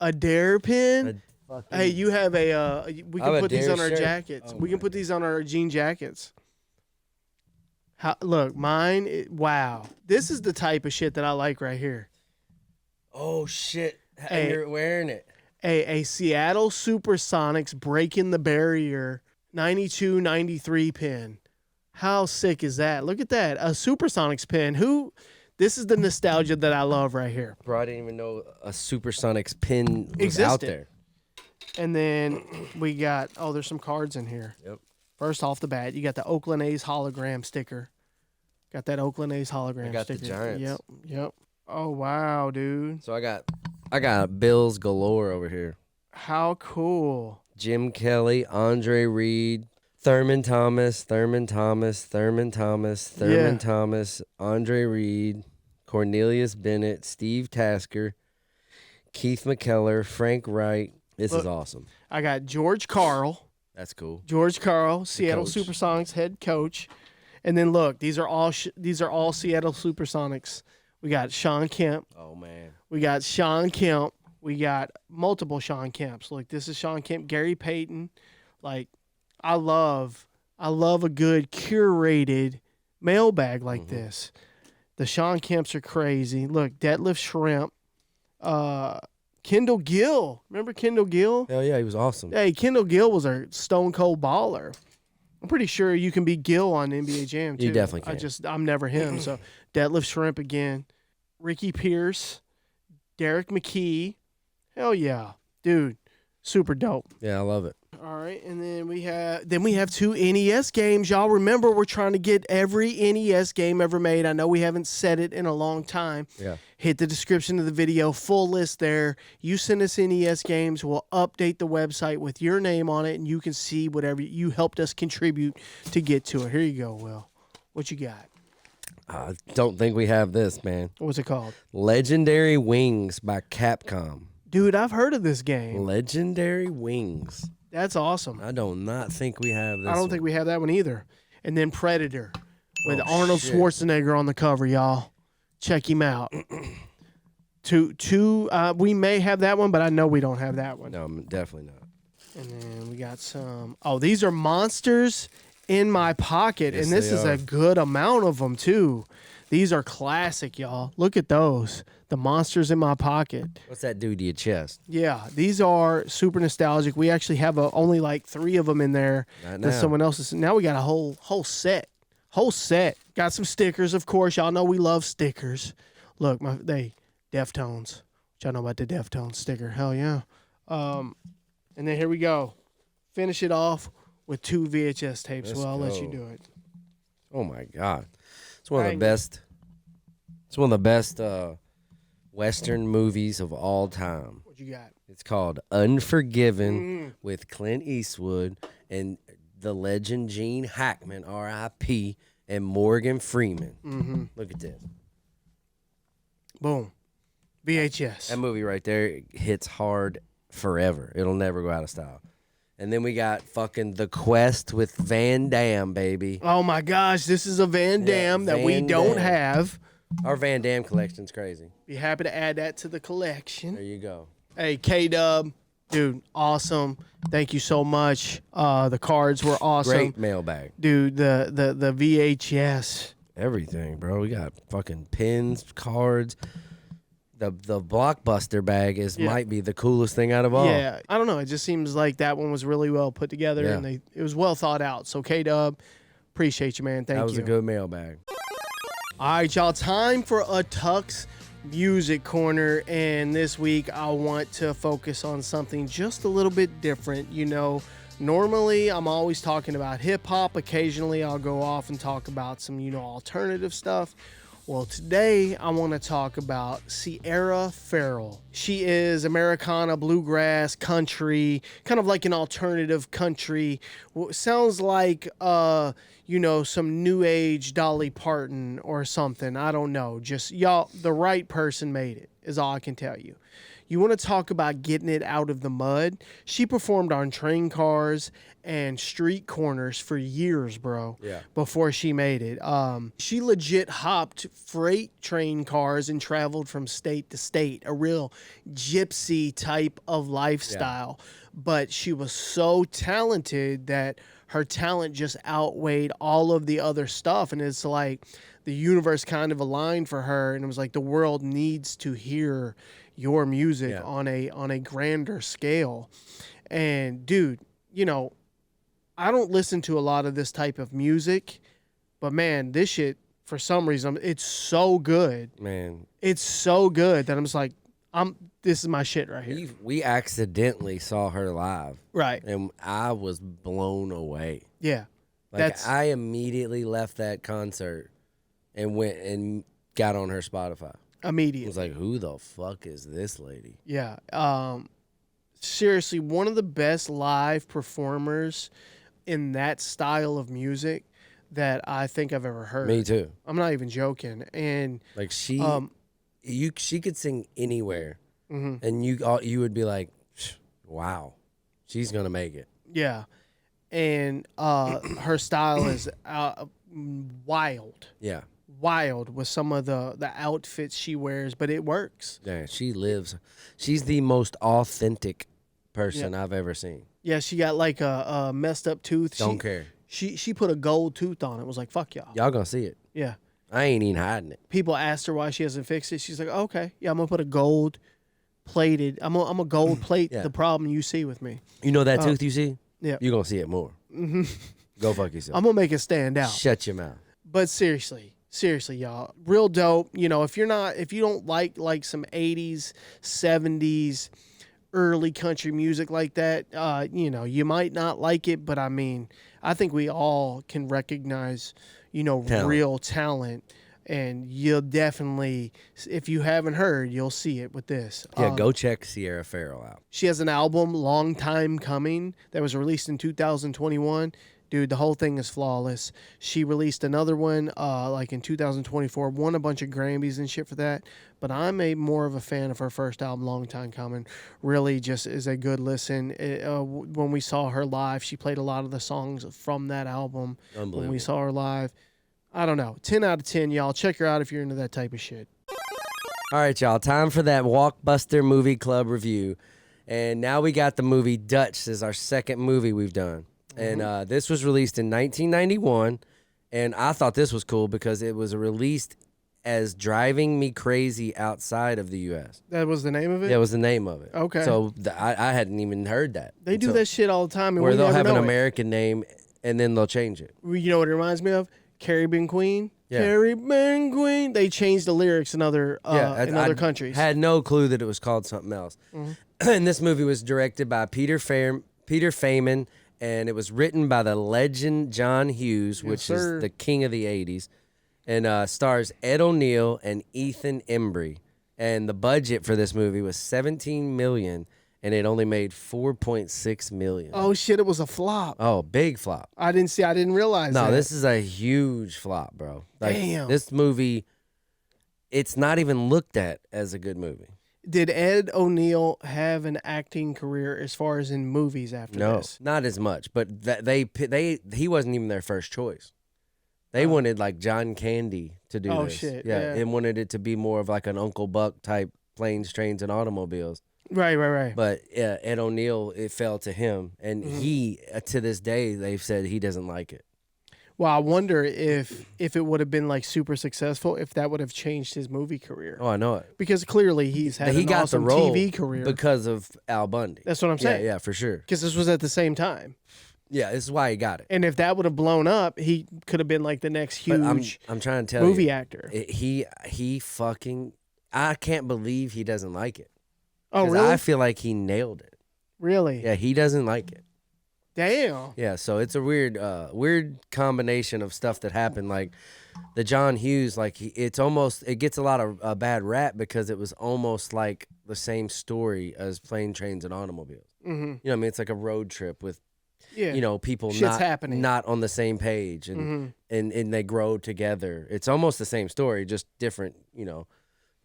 A dare pin. Hey, you have we I have can a put these Dare on our shirt. jackets. Oh We can my put these on our jean jackets. Look, mine. Wow, this is the type of shit that I like right here. Oh shit. Hey. You're wearing it. A Seattle Supersonics breaking the barrier 92-93 pin. How sick is that? Look at that, a Supersonics pin. This is the nostalgia that I love right here. Bro, I didn't even know a Supersonics pin was Existed. out there. And then we got there's some cards in here. Yep. First off the bat, you got the Oakland A's hologram sticker. Got that Oakland A's hologram I got sticker. the Giants. Yep. Oh wow, dude. So I got Bills galore over here. How cool. Jim Kelly, Andre Reed, Thurman Thomas, Andre Reed, Cornelius Bennett, Steve Tasker, Keith McKellar, Frank Wright. This is awesome. I got George Carl. That's cool. George Carl, Seattle coach. Supersonics head coach. And then look, these are all Seattle Supersonics. We got Sean Kemp. Oh man. We got Sean Kemp. We got multiple Sean Kemps. Look, this is Sean Kemp, Gary Payton. Like, I love a good curated mailbag like this. The Sean Kemps are crazy. Look, Deadlift Shrimp. Kendall Gill. Remember Kendall Gill? Hell yeah, he was awesome. Hey, Kendall Gill was a stone cold baller. I'm pretty sure you can be Gill on NBA Jam too. You definitely can. I'm never him. So Deadlift Shrimp again. Ricky Pierce, Derek McKee. Hell yeah, dude, super dope. Yeah, I love it. All right, and then we have two NES games. Y'all remember we're trying to get every NES game ever made. I know we haven't said it in a long time. Yeah. Hit the description of the video, full list there. You send us NES games, we'll update the website with your name on it, and you can see whatever you helped us contribute to get to it. Here you go, Will. What you got? I don't think we have this, man. What's it called? Legendary Wings by Capcom. Dude, I've heard of this game. Legendary Wings. That's awesome. I do not think we have this. I don't think we have that one either. And then Predator with Oh, Arnold shit. Schwarzenegger on the cover, y'all. Check him out. We may have that one, but I know we don't have that one. No, definitely not. And then we got some. Oh, these are monsters in my pocket, Yes, and this they is are. a good amount of them too. These are classic, y'all. Look at those. The monsters in my pocket. What's that do to your chest? Yeah, these are super nostalgic. We actually have only like 3 of them in there. Right That now. someone else's. Now we got a whole set. Whole set. Got some stickers, of course. Y'all know we love stickers. Look, Deftones. What y'all know about the Deftones sticker? Hell yeah. And then here we go. Finish it off with 2 VHS tapes. Let's I'll let you go. do it. Oh my God. It's one of the best. It's one of the best Western movies of all time. What you got? It's called Unforgiven with Clint Eastwood and the legend Gene Hackman, R.I.P., and Morgan Freeman. Look at this. Boom. VHS. That movie right there hits hard forever. It'll never go out of style. And then we got fucking The Quest with Van Damme, baby. Oh my gosh, this is a Van Damme that we don't have. Our Van Damme collection's crazy. Be happy to add that to the collection. There you go. Hey, K-Dub, dude, awesome. Thank you so much. The cards were awesome. Great mailbag. Dude, the VHS. Everything, bro. We got fucking pins, cards. The Blockbuster bag might be the coolest thing out of all. Yeah, I don't know. It just seems like that one was really well put together, and it was well thought out. So, K-Dub, appreciate you, man. Thank you. That was a good mailbag. All right, y'all. Time for a Tux Music Corner, and this week I want to focus on something just a little bit different. You know, normally I'm always talking about hip-hop. Occasionally I'll go off and talk about some, alternative stuff. Well, today I want to talk about Sierra Farrell. She is Americana, bluegrass, country, kind of like an alternative country. Sounds like, some new age Dolly Parton or something. I don't know. Just, y'all, the right person made it, is all I can tell you. You want to talk about getting it out of the mud? She performed on train cars and street corners for years, bro. Yeah. Before she made it. She legit hopped freight train cars and traveled from state to state. A real gypsy type of lifestyle. Yeah. But she was so talented that her talent just outweighed all of the other stuff. And it's like the universe kind of aligned for her. And it was like the world needs to hear your music on a grander scale. And dude, I don't listen to a lot of this type of music, but man, this shit, for some reason, it's so good. Man. It's so good that I'm just like, this is my shit right here. We accidentally saw her live. Right. And I was blown away. Yeah. I immediately left that concert and went and got on her Spotify. Immediately. I was like, who the fuck is this lady? Yeah. Seriously, one of the best live performers in that style of music that I think I've ever heard. Me too. I'm not even joking. And like she could sing anywhere, and you would be like, wow, she's gonna make it. Yeah, and her style is wild. Yeah. Wild with some of the outfits she wears, but it works. Yeah, she's the most authentic person I've ever seen. Yeah, she got like a messed up tooth. Don't care. She put a gold tooth on it. It was like, fuck y'all. Y'all gonna see it. Yeah. I ain't even hiding it. People asked her why she hasn't fixed it. She's like, okay, yeah, I'm gonna put a gold plated. I'm a gold plate the problem you see with me. You know that tooth you see? Yeah. You're gonna see it more. Go fuck yourself. I'm gonna make it stand out. Shut your mouth. But seriously, y'all, real dope. If you don't like some 80s, 70s, early country music like that, you might not like it, but I mean, I think we all can recognize, real talent, and you'll definitely, if you haven't heard, you'll see it with this. Yeah, go check Sierra Farrell out. She has an album, Long Time Coming, that was released in 2021. Dude, the whole thing is flawless. She released another one like in 2024, won a bunch of Grammys and shit for that. But I'm more of a fan of her first album, Long Time Coming. Really just is a good listen. When we saw her live, she played a lot of the songs from that album. Unbelievable. When we saw her live. I don't know. 10 out of 10, y'all. Check her out if you're into that type of shit. All right, y'all. Time for that Walkbuster Movie Club review. And now we got the movie Dutch. This is our second movie we've done. And this was released in 1991, and I thought this was cool because it was released as Driving Me Crazy outside of the U.S. That was the name of it? That was the name of it. Okay. So I hadn't even heard that. They do that shit all the time. And where they'll have an it. American name, and then they'll change it. You know what it reminds me of? Caribbean Queen. Yeah. Caribbean Queen. They changed the lyrics in other countries. Had no clue that it was called something else. And this movie was directed by Peter Feynman, and it was written by the legend John Hughes, which is the king of the 80s. and stars Ed O'Neill and Ethan Embry. And the budget for this movie was $17 million, and it only made $4.6 million. Oh shit! It was a flop. Oh, big flop. I didn't realize. No, that. this is a huge flop, bro. Like, Damn. This movie, it's not even looked at as a good movie. Did Ed O'Neill have an acting career as far as in movies after this? No, not as much. But he wasn't even their first choice. They wanted like John Candy to do this. Oh shit! Yeah, and wanted it to be more of like an Uncle Buck type planes, trains, and automobiles. Right. But Ed O'Neill, it fell to him, and he to this day they've said he doesn't like it. Well, I wonder if it would have been like super successful, if that would have changed his movie career. Oh, I know it. Because clearly he's had an awesome the role TV career because of Al Bundy. That's what I'm saying. Yeah, for sure. Because this was at the same time. Yeah, this is why he got it. And if that would have blown up, he could have been like the next huge I'm trying to tell movie you, actor. He fucking, I can't believe he doesn't like it. Oh, really? I feel like he nailed it. Really? Yeah, he doesn't like it. Damn. Yeah, so it's a weird combination of stuff that happened. Like the John Hughes, like it gets a lot of bad rap because it was almost like the same story as Plane, Trains, and Automobiles. Mm-hmm. You know what I mean? It's like a road trip with, people Shit's happening. not on the same page, and they grow together. It's almost the same story, just different,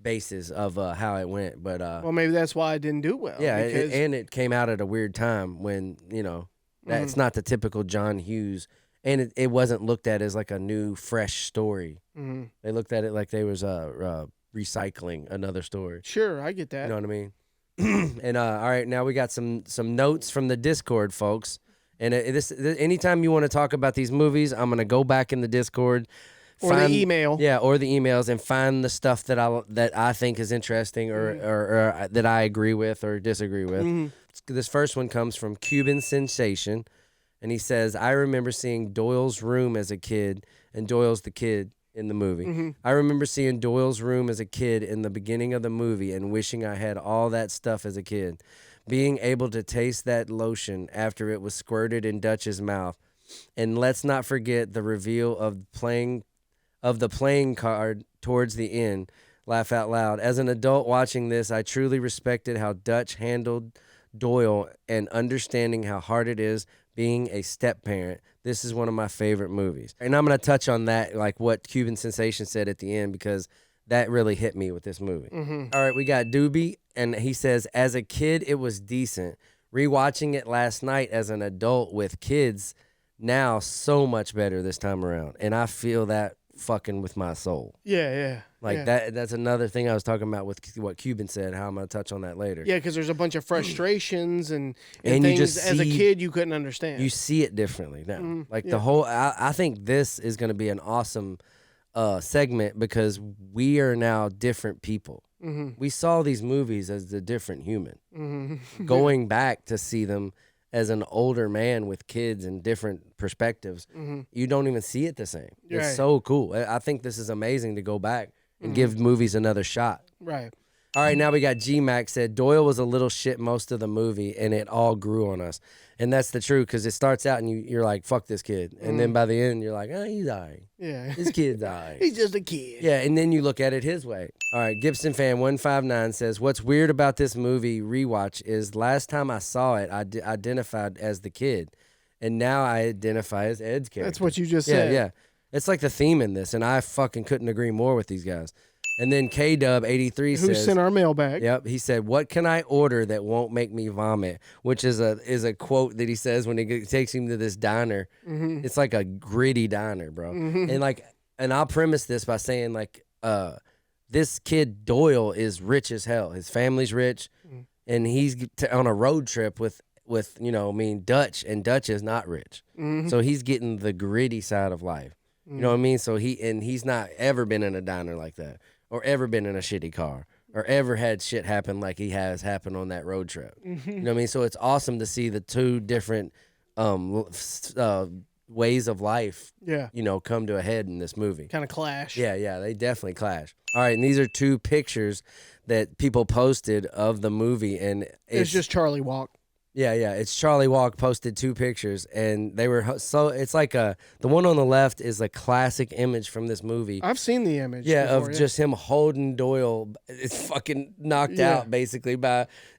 basis of how it went. But well, maybe that's why it didn't do well. yeah, because... and it came out at a weird time when that's not the typical John Hughes, and it wasn't looked at as like a new, fresh story. Mm-hmm. They looked at it like they was recycling another story. Sure, I get that. You know what I mean? And all right, now we got some notes from the Discord, folks. And anytime you want to talk about these movies, I'm gonna go back in the Discord, or the email. Yeah, or the emails, and find the stuff that I think is interesting or that I agree with or disagree with. Mm-hmm. This first one comes from Cuban Sensation, and he says, I remember seeing Doyle's room as a kid, and Doyle's the kid in the movie. Mm-hmm. I remember seeing Doyle's room as a kid in the beginning of the movie and wishing I had all that stuff as a kid. Being able to taste that lotion after it was squirted in Dutch's mouth. And let's not forget the reveal of the playing card towards the end. Laugh out loud. As an adult watching this, I truly respected how Dutch handled Doyle and understanding how hard it is being a step parent. This is one of my favorite movies. And I'm going to touch on that, like what Cuban Sensation said at the end, because that really hit me with this movie. Mm-hmm. All right, we got Doobie, and he says, as a kid, it was decent. Rewatching it last night as an adult with kids, now so much better this time around. And I feel that fucking with my soul. Yeah. Like that's another thing I was talking about with what Cuban said, how I'm going to touch on that later. Yeah, because there's a bunch of frustrations and you things just as a kid you couldn't understand. You see it differently now. Mm-hmm. Like the whole, I think this is going to be an awesome segment because we are now different people. Mm-hmm. We saw these movies as the different human. Mm-hmm. Going back to see them as an older man with kids and different perspectives, you don't even see it the same. Right. It's so cool. I think this is amazing to go back and give movies another shot. Right. All right, now we got G-Mac said, Doyle was a little shit most of the movie, and it all grew on us. And that's the truth, because it starts out and you're like, fuck this kid. And then by the end, you're like, oh, he's all right. Yeah. This kid's all right. He's just a kid. Yeah, and then you look at it his way. All right, Gibson fan 159 says, what's weird about this movie rewatch is last time I saw it, I identified as the kid. And now I identify as Ed's character. That's what you just said. Yeah. It's like the theme in this, and I fucking couldn't agree more with these guys. And then K-Dub83 says, who sent our mailbag. Yep, he said, what can I order that won't make me vomit? Which is a quote that he says when he takes him to this diner. Mm-hmm. It's like a gritty diner, bro. Mm-hmm. And I'll premise this by saying, this kid Doyle is rich as hell. His family's rich, and he's on a road trip with Dutch, and Dutch is not rich. Mm-hmm. So he's getting the gritty side of life. You know what I mean? So he's not ever been in a diner like that, or ever been in a shitty car, or ever had shit happen like he has happened on that road trip. You know what I mean? So it's awesome to see the two different ways of life, come to a head in this movie. Kind of clash. Yeah, they definitely clash. All right, and these are two pictures that people posted of the movie, and it's just Charlie Walk. Yeah, yeah. It's Charlie Walk posted 2 pictures, and they were so. It's like the one on the left is a classic image from this movie. I've seen the image. Yeah, before, of just him holding Doyle. It's fucking knocked out basically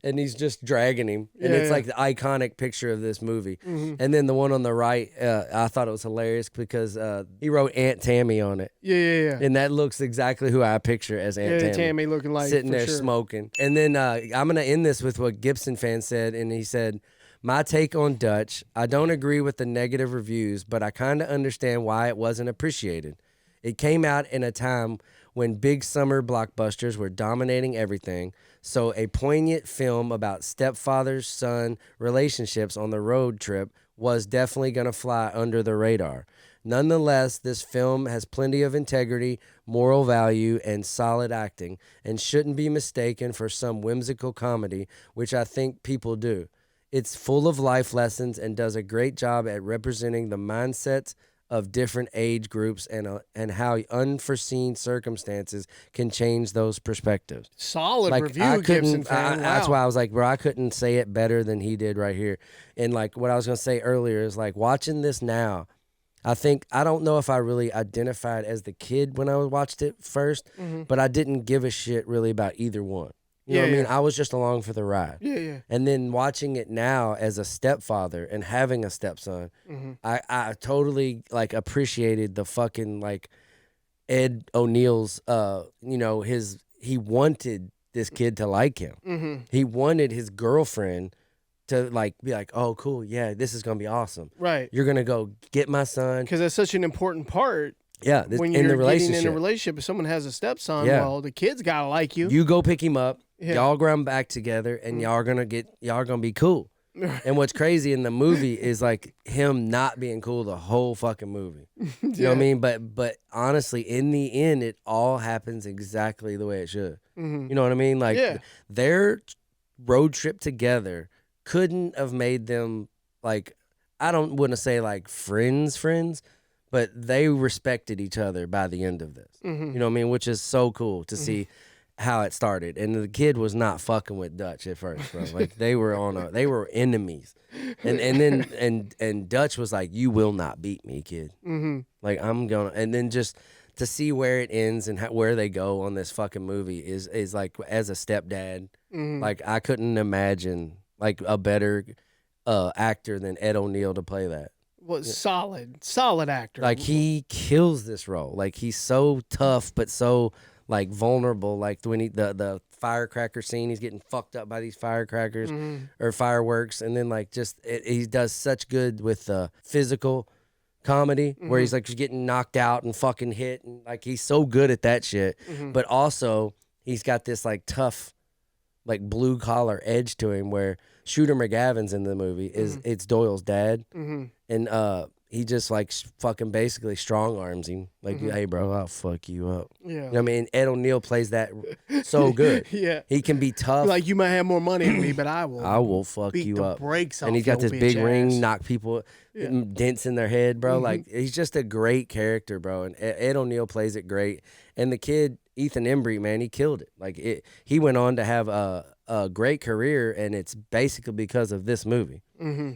and he's just dragging him, and it's like the iconic picture of this movie. And then the one on the right, I thought it was hilarious because he wrote Aunt Tammy on it. Yeah. And that looks exactly who I picture as Aunt Tammy looking like sitting there sure. smoking. And then I'm gonna end this with what Gibson fan said, and he said, "My take on Dutch, I don't agree with the negative reviews, but I kind of understand why it wasn't appreciated. It came out in a time when big summer blockbusters were dominating everything, so a poignant film about stepfather-son relationships on the road trip was definitely going to fly under the radar. Nonetheless, this film has plenty of integrity, moral value, and solid acting, and shouldn't be mistaken for some whimsical comedy, which I think people do. It's full of life lessons and does a great job at representing the mindsets of different age groups and how unforeseen circumstances can change those perspectives." Solid Like, review, Gibson fan. Wow. That's why I was like, bro, I couldn't say it better than he did right here. And like what I was gonna say earlier is like watching this now, I don't know if I really identified as the kid when I watched it first, but I didn't give a shit really about either one. You know what I mean? I was just along for the ride. Yeah. And then watching it now as a stepfather and having a stepson, I totally like appreciated the fucking like Ed O'Neill's he wanted this kid to like him. He wanted his girlfriend to like be like, "Oh, cool, yeah, this is gonna be awesome. Right. You're gonna go get my son." Because that's such an important part. Yeah, when in you're the relationship. getting in a relationship, if someone has a stepson, Yeah. well, the kid's gotta like you. You go pick him up. Yeah. Y'all ground back together, and y'all gonna be cool. And what's crazy in the movie is like him not being cool the whole fucking movie. You know what I mean? But honestly, in the end, it all happens exactly the way it should. You know what I mean? Like their road trip together couldn't have made them like, I don't want to say like friends, but they respected each other by the end of this. You know what I mean? Which is so cool to see how it started. And the kid was not fucking with Dutch at first, bro. Like they were enemies. And Dutch was like, "You will not beat me, kid. Like I'm gonna." And then just to see where it ends and where they go on this fucking movie is like, as a stepdad, like I couldn't imagine like a better actor than Ed O'Neill to play that. Was solid actor. Like he kills this role. Like he's so tough, but so like vulnerable. Like when the firecracker scene, he's getting fucked up by these firecrackers or fireworks, and then like he does such good with physical comedy where he's like getting knocked out and fucking hit, and like he's so good at that shit. But also he's got this like tough, like blue collar edge to him where Shooter McGavin's in the movie it's Doyle's dad, and he just like fucking basically strong arms him like, "Hey bro, I'll fuck you up." Yeah. You know what I mean? Ed O'Neill plays that so good. Yeah. He can be tough. Like, you might have more money than me, but I will fuck beat you the up. brakes off And he's got your this big bitch ring, ass. knock people dents in their head, bro. Like he's just a great character, bro. And Ed O'Neill plays it great. And the kid Ethan Embry, man, he killed it. Like he went on to have a great career, and it's basically because of this movie.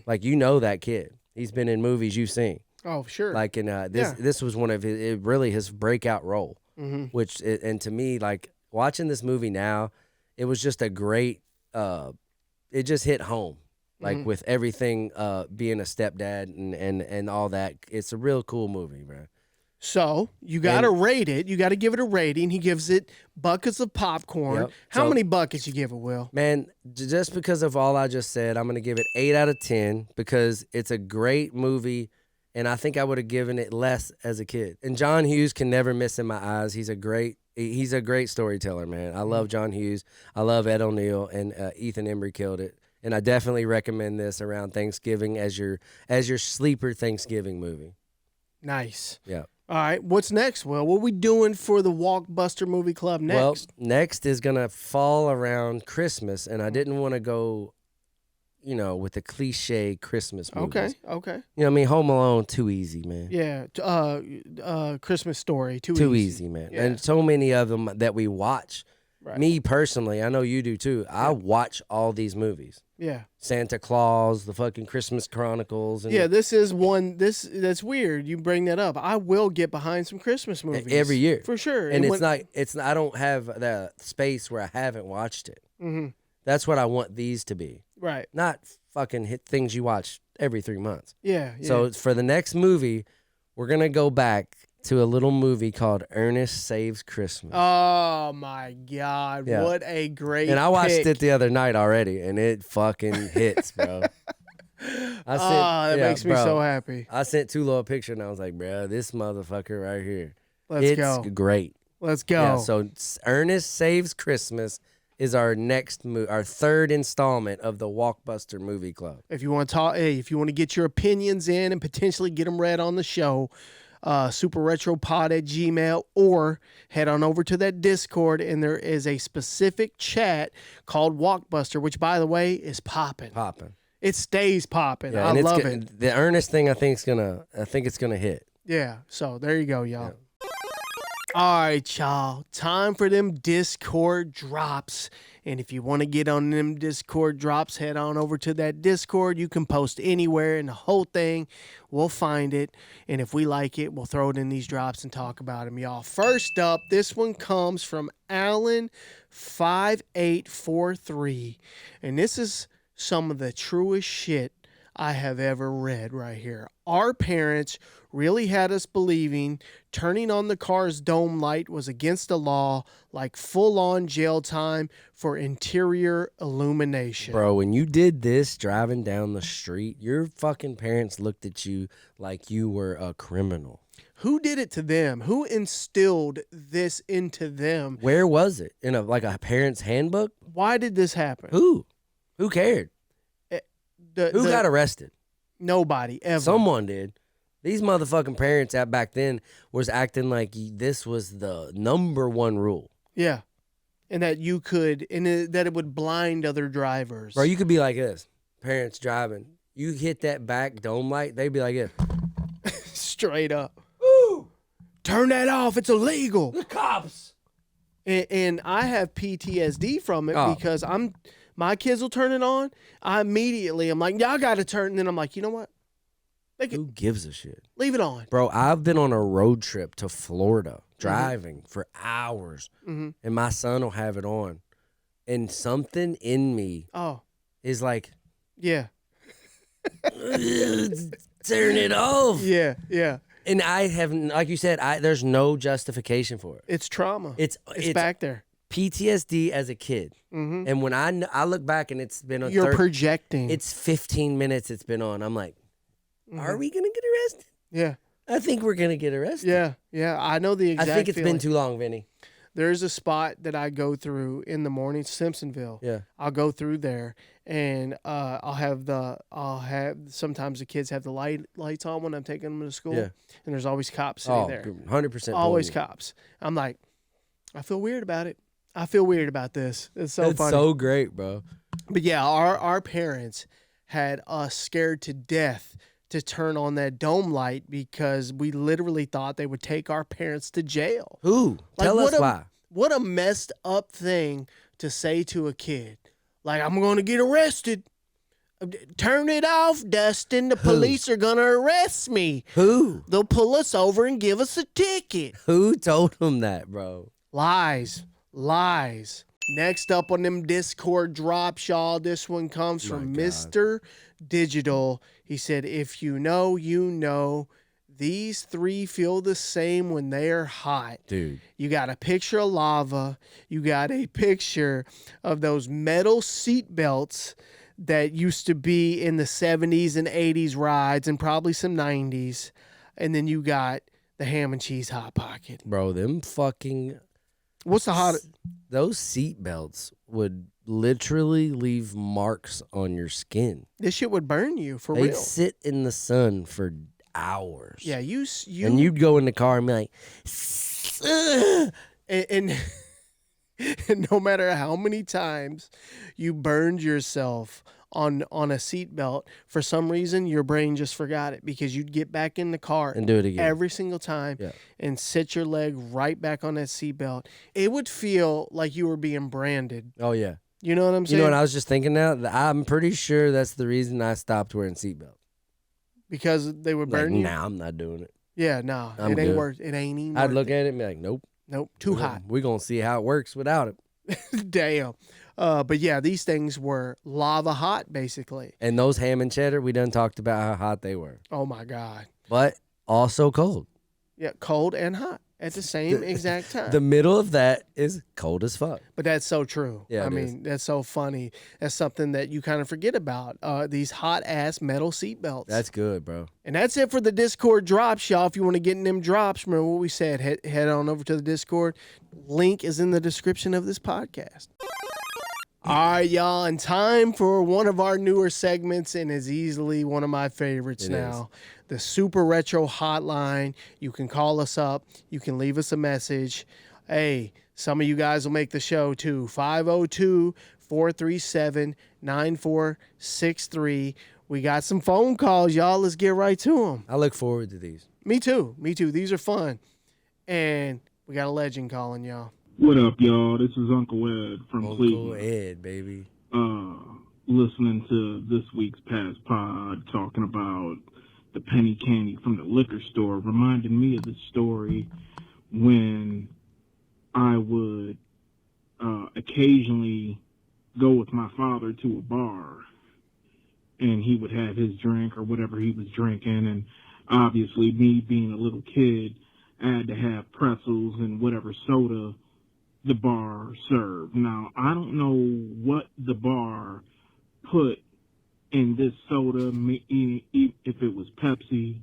Like, you know, that kid, he's been in movies you've seen. Oh, sure. Like in this was one of his breakout role, and to me, like watching this movie now, it was just a great. It just hit home, like with everything being a stepdad and all that. It's a real cool movie, bro. So you got to rate it. You got to give it a rating. He gives it buckets of popcorn. Yep. How many buckets you give it, Will? Man, just because of all I just said, I'm going to give it 8 out of 10 because it's a great movie, and I think I would have given it less as a kid. And John Hughes can never miss in my eyes. He's a great storyteller, man. I love John Hughes. I love Ed O'Neill, and Ethan Embry killed it. And I definitely recommend this around Thanksgiving as your sleeper Thanksgiving movie. Nice. Yeah. All right, what's next, Will? What are we doing for the Walkbuster Movie Club next? Well, next is going to fall around Christmas, and I didn't want to go, with the cliche Christmas movies. Okay. You know what I mean? Home Alone, too easy, man. Yeah, Christmas Story, too easy, man. Yeah. And so many of them that we watch. Right. Me personally, I know you do too. I watch all these movies. Yeah. Santa Claus, the fucking Christmas Chronicles. And Yeah, this is one. That's weird. You bring that up. I will get behind some Christmas movies every year for sure. And it's not. I don't have the space where I haven't watched it. Mm-hmm. That's what I want these to be. Right. Not fucking hit things you watch every 3 months. Yeah. So for the next movie, we're gonna go back to a little movie called Ernest Saves Christmas. Oh my God! Yeah. What a great! And I watched pick. it the other night already, and it fucking hits, bro. That makes me so happy. I sent Tulo a picture, and I was like, bro, this motherfucker right here. Let's go. It's great. Let's go. Yeah, so Ernest Saves Christmas is our next our third installment of the Walkbuster Movie Club. If you want to talk, if you want to get your opinions in and potentially get them read on the show, superretropod@gmail.com, or head on over to that Discord, and there is a specific chat called Walkbuster, which, by the way, is popping. It stays popping. Yeah, I love it. The Ernest thing, I think it's gonna hit. Yeah. So there you go, y'all. Yeah. All right, y'all. Time for them Discord drops. And if you want to get on them Discord drops, head on over to that Discord. You can post anywhere in the whole thing. We'll find it. And if we like it, we'll throw it in these drops and talk about them, y'all. First up, this one comes from Alan5843. And this is some of the truest shit I have ever read right here. Our parents really had us believing turning on the car's dome light was against the law, like full-on jail time for interior illumination. Bro, when you did this driving down the street, your fucking parents looked at you like you were a criminal. Who did it to them? Who instilled this into them? Where was it? In a parent's handbook? Why did this happen? Who cared? Who got arrested? Nobody, ever. Someone did. These motherfucking parents back then was acting like this was the number one rule. Yeah. And that you could, that it would blind other drivers. Bro, you could be like this. Parents driving. You hit that back dome light, they'd be like this. Straight up. Woo! Turn that off. It's illegal. The cops. And I have PTSD from it because my kids will turn it on. I'm like, y'all got to turn. And then I'm like, you know what? Who gives a shit? Leave it on. Bro, I've been on a road trip to Florida driving for hours, and my son will have it on. And something in me is like, yeah, turn it off. Yeah, yeah. And I haven't, like you said, there's no justification for it. It's trauma. It's back there. PTSD as a kid. And when I look back and it's been on, you're projecting. It's 15 minutes it's been on. I'm like, are we gonna get arrested? Yeah, I think we're gonna get arrested. Yeah, yeah. I know the exact. I think it's feeling. been too long, Vinny. There's a spot that I go through in the morning, Simpsonville. Yeah, I'll go through there, and I'll have sometimes the kids have the lights on when I'm taking them to school. Yeah, and there's always cops sitting there. 100%. Always cops. I'm like, I feel weird about it. I feel weird about this. It's so funny. It's so great, bro. But yeah, our parents had us scared to death to turn on that dome light because we literally thought they would take our parents to jail. Who? Tell us why. What a messed up thing to say to a kid. Like, I'm going to get arrested. Turn it off, Dustin. The police are going to arrest me. Who? They'll pull us over and give us a ticket. Who told them that, bro? Lies. Next up on them Discord drops, y'all. This one comes from Mr. Digital. He said, if you know, you know. These three feel the same when they are hot. Dude. You got a picture of lava. You got a picture of those metal seat belts that used to be in the 70s and 80s rides and probably some 90s. And then you got the ham and cheese Hot Pocket. Bro, them fucking... What's the hottest? Those seat belts would literally leave marks on your skin. This shit would burn you for real. They'd sit in the sun for hours. Yeah, you and you'd go in the car and be like, and no matter how many times you burned yourself on a seatbelt, for some reason your brain just forgot it because you'd get back in the car and do it again every single time and set your leg right back on that seatbelt. It would feel like you were being branded. Oh yeah. You know what I'm saying? You know what I was just thinking now? I'm pretty sure that's the reason I stopped wearing seatbelts. Because they would burn you? Nah, I'm not doing it. Yeah, no. I'm it ain't good. worth it. Ain't even I'd worth look it. at it and be like, nope. Nope, too hot. We're going to see how it works without it. Damn. But yeah, these things were lava hot, basically. And those ham and cheddar, we done talked about how hot they were. Oh, my God. But also cold. Yeah, cold and hot at the same exact time. The middle of that is cold as fuck. But that's so true. Yeah, I mean, that's so funny. That's something that you kind of forget about. These hot-ass metal seatbelts. That's good, bro. And that's it for the Discord drops, y'all. If you want to get in them drops, remember what we said. Head on over to the Discord. Link is in the description of this podcast. All right, y'all, and time for one of our newer segments, and is easily one of my favorites now. The Super Retro Hotline. You can call us up. You can leave us a message. Hey, some of you guys will make the show, too. 502-437-9463. We got some phone calls, y'all. Let's get right to them. I look forward to these. Me too. These are fun. And we got a legend calling, y'all. What up, y'all? This is Uncle Ed from Uncle Cleveland. Ed, baby. Listening to this week's past pod talking about the penny candy from the liquor store reminded me of the story when I would occasionally go with my father to a bar and he would have his drink or whatever he was drinking, and obviously me being a little kid, I had to have pretzels and whatever soda the bar served. Now, I don't know what the bar put in this soda, if it was Pepsi,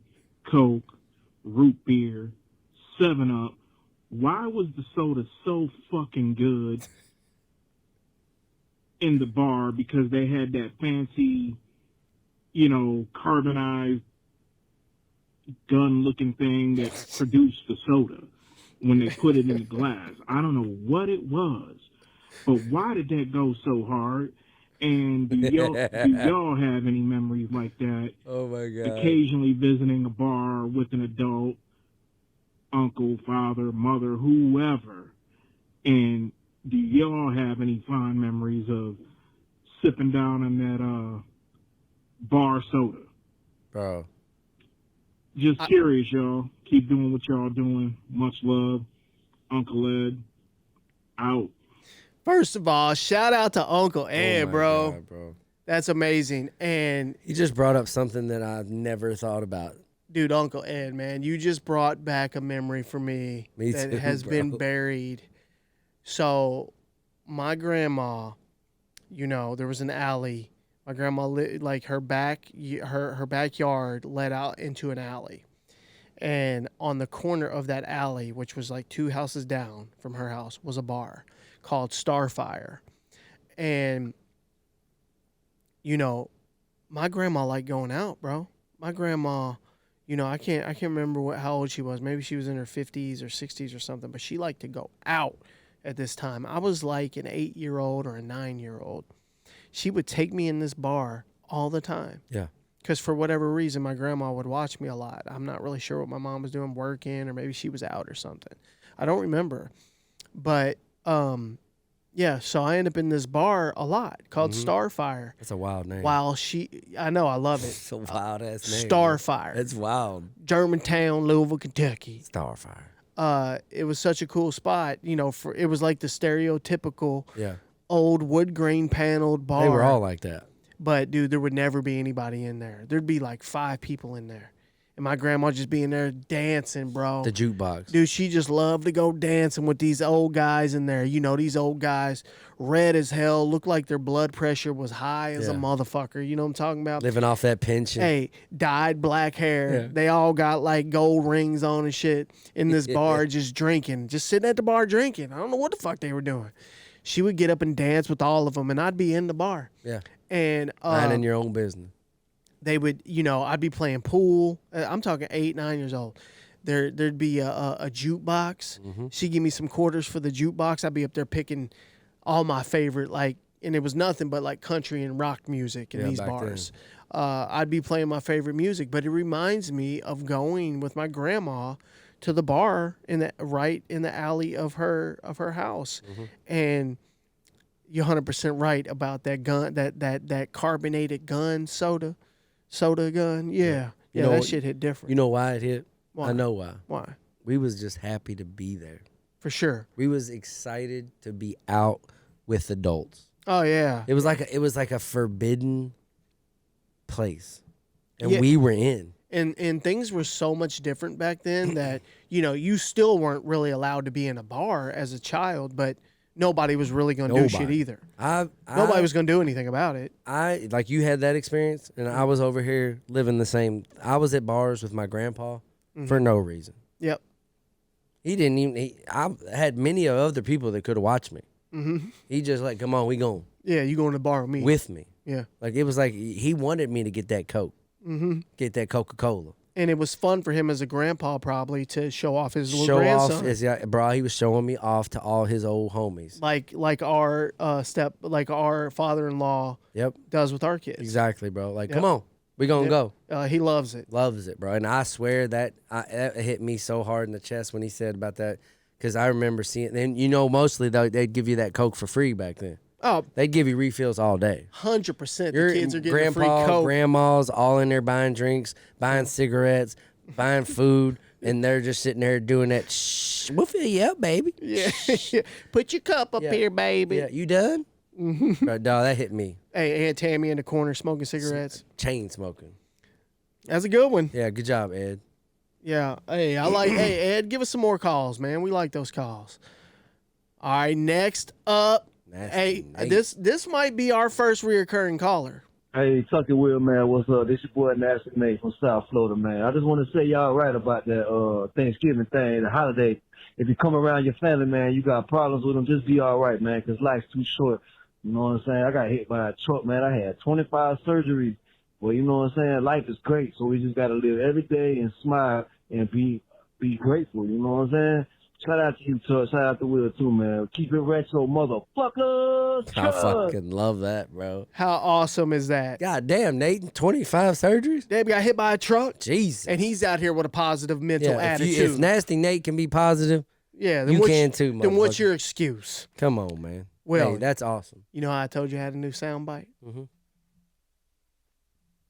Coke, root beer, 7-Up. Why was the soda so fucking good in the bar? Because they had that fancy, carbonized gun-looking thing that produced the soda when they put it in the glass. I don't know what it was, but why did that go so hard? And do y'all have any memories like that? Oh, my God. Occasionally visiting a bar with an adult, uncle, father, mother, whoever. And do y'all have any fond memories of sipping down on that bar soda? Bro. Just curious, y'all. Keep doing what y'all doing. Much love. Uncle Ed, out. First of all, shout out to Uncle Ed, bro. God, bro. That's amazing. And He just brought up something that I've never thought about. dude, Uncle Ed, man, you just brought back a memory for me, that too, has bro. been buried. So my grandma, there was an alley. My grandma, her backyard led out into an alley. And on the corner of that alley, which was like 2 houses down from her house, was a bar called Starfire. And, my grandma liked going out, bro. My grandma, I can't remember how old she was. Maybe she was in her 50s or 60s or something, but she liked to go out at this time. I was like an 8-year-old or a 9-year-old. She would take me in this bar all the time. Yeah. Because for whatever reason, my grandma would watch me a lot. I'm not really sure what my mom was doing, working, or maybe she was out or something. I don't remember. But, yeah, so I ended up in this bar a lot called Starfire. That's a wild name. I know, I love it. It's a wild-ass name. Starfire. That's wild. Germantown, Louisville, Kentucky. Starfire. It was such a cool spot. It was like the stereotypical Yeah. old wood grain paneled bar. They were all like that. But, dude, there would never be anybody in there. There'd be like 5 people in there. And my grandma just be in there dancing, bro. The jukebox. Dude, she just loved to go dancing with these old guys in there. These old guys, red as hell, looked like their blood pressure was high as a motherfucker. You know what I'm talking about? Living off that pension. Hey, dyed black hair. Yeah. They all got like gold rings on and shit in this bar just drinking. Just sitting at the bar drinking. I don't know what the fuck they were doing. She would get up and dance with all of them, and I'd be in the bar. Yeah. And Minding your own business. they would, I'd be playing pool. I'm talking 8, 9 years old. There'd be a jukebox. Mm-hmm. She'd give me some quarters for the jukebox. I'd be up there picking all my favorite, and it was nothing but like country and rock music in these bars. I'd be playing my favorite music, but it reminds me of going with my grandma to the bar right in the alley of her house. Mm-hmm. And You're 100% right about that gun, that carbonated gun, soda gun. Yeah. Yeah, that shit hit different. You know why it hit? Why? I know why. Why? We was just happy to be there. For sure. We was excited to be out with adults. Oh yeah. It was like a forbidden place, and we were in. And things were so much different back then that, you still weren't really allowed to be in a bar as a child, but nobody was really going to do shit either. Nobody was going to do anything about it. Like you had that experience, and I was over here living the same. I was at bars with my grandpa for no reason. Yep. He didn't even. I had many other people that could have watched me. Mm-hmm. He just like, come on, we going. Yeah, you going to the bar with me. With me. Yeah. Like it was like he wanted me to get that Coke. Mm-hmm. Get that Coca-Cola. And it was fun for him as a grandpa probably to show off his little grandson. Bro, he was showing me off to all his old homies. Like our father-in-law does with our kids. Exactly, bro. Like, come on. We gonna go. He loves it. Loves it, bro. And I swear that hit me so hard in the chest when he said about that. Because I remember seeing, and mostly they'd give you that Coke for free back then. Oh, they'd give you refills all day. 100%. The kids are getting free Coke. Grandmas, all in there buying drinks, buying cigarettes, buying food, and they're just sitting there doing that. Shh, we'll fill you up, baby. Yeah, put your cup up here, baby. Yeah, you done? Mm-hmm. Right, dog, that hit me. Hey, Aunt Tammy in the corner smoking cigarettes. Chain smoking. That's a good one. Yeah, good job, Ed. Yeah. Hey, hey, Ed, give us some more calls, man. We like those calls. All right, next up. Hey, this might be our first reoccurring caller. Hey, Tucker Will, man, what's up? This your boy Nasty Nate from South Florida, man. I just want to say y'all right about that Thanksgiving thing, the holiday. If you come around your family, man, you got problems with them, just be all right, man, because life's too short. You know what I'm saying? I got hit by a truck, man. I had 25 surgeries. Well, you know what I'm saying? Life is great, so we just got to live every day and smile and be grateful, you know what I'm saying? Shout out to you, Tuck. Shout out to Will, too, man. Keep it retro, motherfuckers. I fucking love that, bro. How awesome is that? God damn, Nate, 25 surgeries? Dave got hit by a truck. Jesus. And he's out here with a positive mental attitude. If Nasty Nate can be positive, then you can too, motherfucker. Then what's your excuse? Come on, man. Well, hey, that's awesome. You know how I told you I had a new soundbite? Mm-hmm.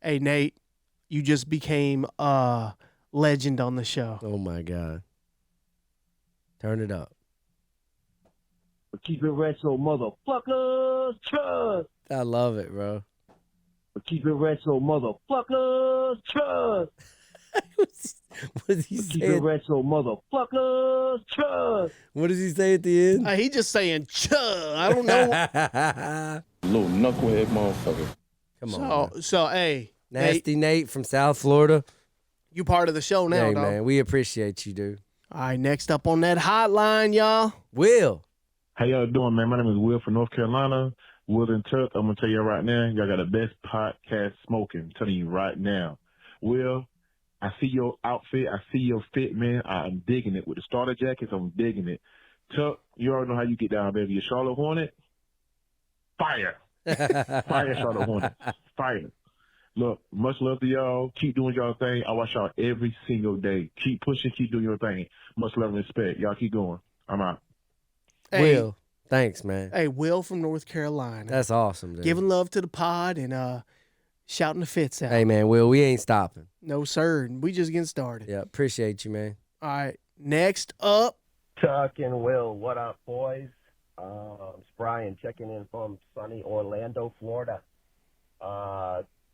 Hey, Nate, you just became a legend on the show. Oh, my God. Turn it up. Keep it retro, motherfuckers. Trust. I love it, bro. Keep it retro, motherfuckers. Trust. What does he say? Keep it retro, motherfuckers. Trust. What does he say at the end? He just saying, "Chuh." I don't know. Little knucklehead motherfucker. Come on. So, hey, Nasty Nate from South Florida. You part of the show now, hey, dog. man, we appreciate you, dude. All right, next up on that hotline, y'all. Will. How y'all doing, man? My name is Will from North Carolina. Will and Tuck, I'm going to tell you right now, y'all got the best podcast smoking. I'm telling you right now. Will, I see your outfit. I see your fit, man. I'm digging it. With the starter jackets, I'm digging it. Tuck, you already know how you get down, baby. Your Charlotte Hornet, fire. Fire, Charlotte Hornet. Fire. Look, much love to y'all. Keep doing y'all thing. I watch y'all every single day. Keep pushing, keep doing your thing. Much love and respect. Y'all keep going. I'm out. Hey, Will, thanks, man. Hey, Will from North Carolina. That's awesome, dude. Giving love to the pod and shouting the fits out. Hey, man, Will, we ain't stopping. No, sir. We just getting started. Yeah, appreciate you, man. All right, next up. Tuck and Will, what up, boys? It's Brian checking in from sunny Orlando, Florida.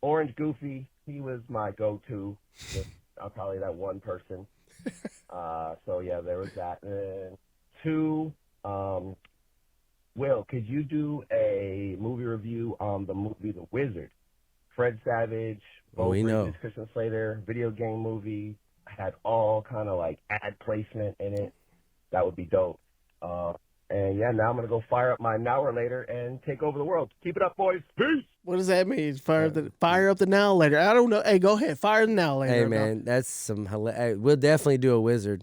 Orange Goofy, he was my go-to. I'm probably that one person. So, yeah, there was that. And two, Will, could you do a movie review on the movie The Wizard? Fred Savage, Bo Bridges, Christian Slater, video game movie, had all kind of like ad placement in it. That would be dope. And yeah, now I'm going to go fire up my Now Later and take over the world. Keep it up, boys. Peace. What does that mean? Fire up the Now Later. I don't know. Hey, go ahead. Fire the Now Later. Hey, man, that's some hilarious. We'll definitely do a Wizard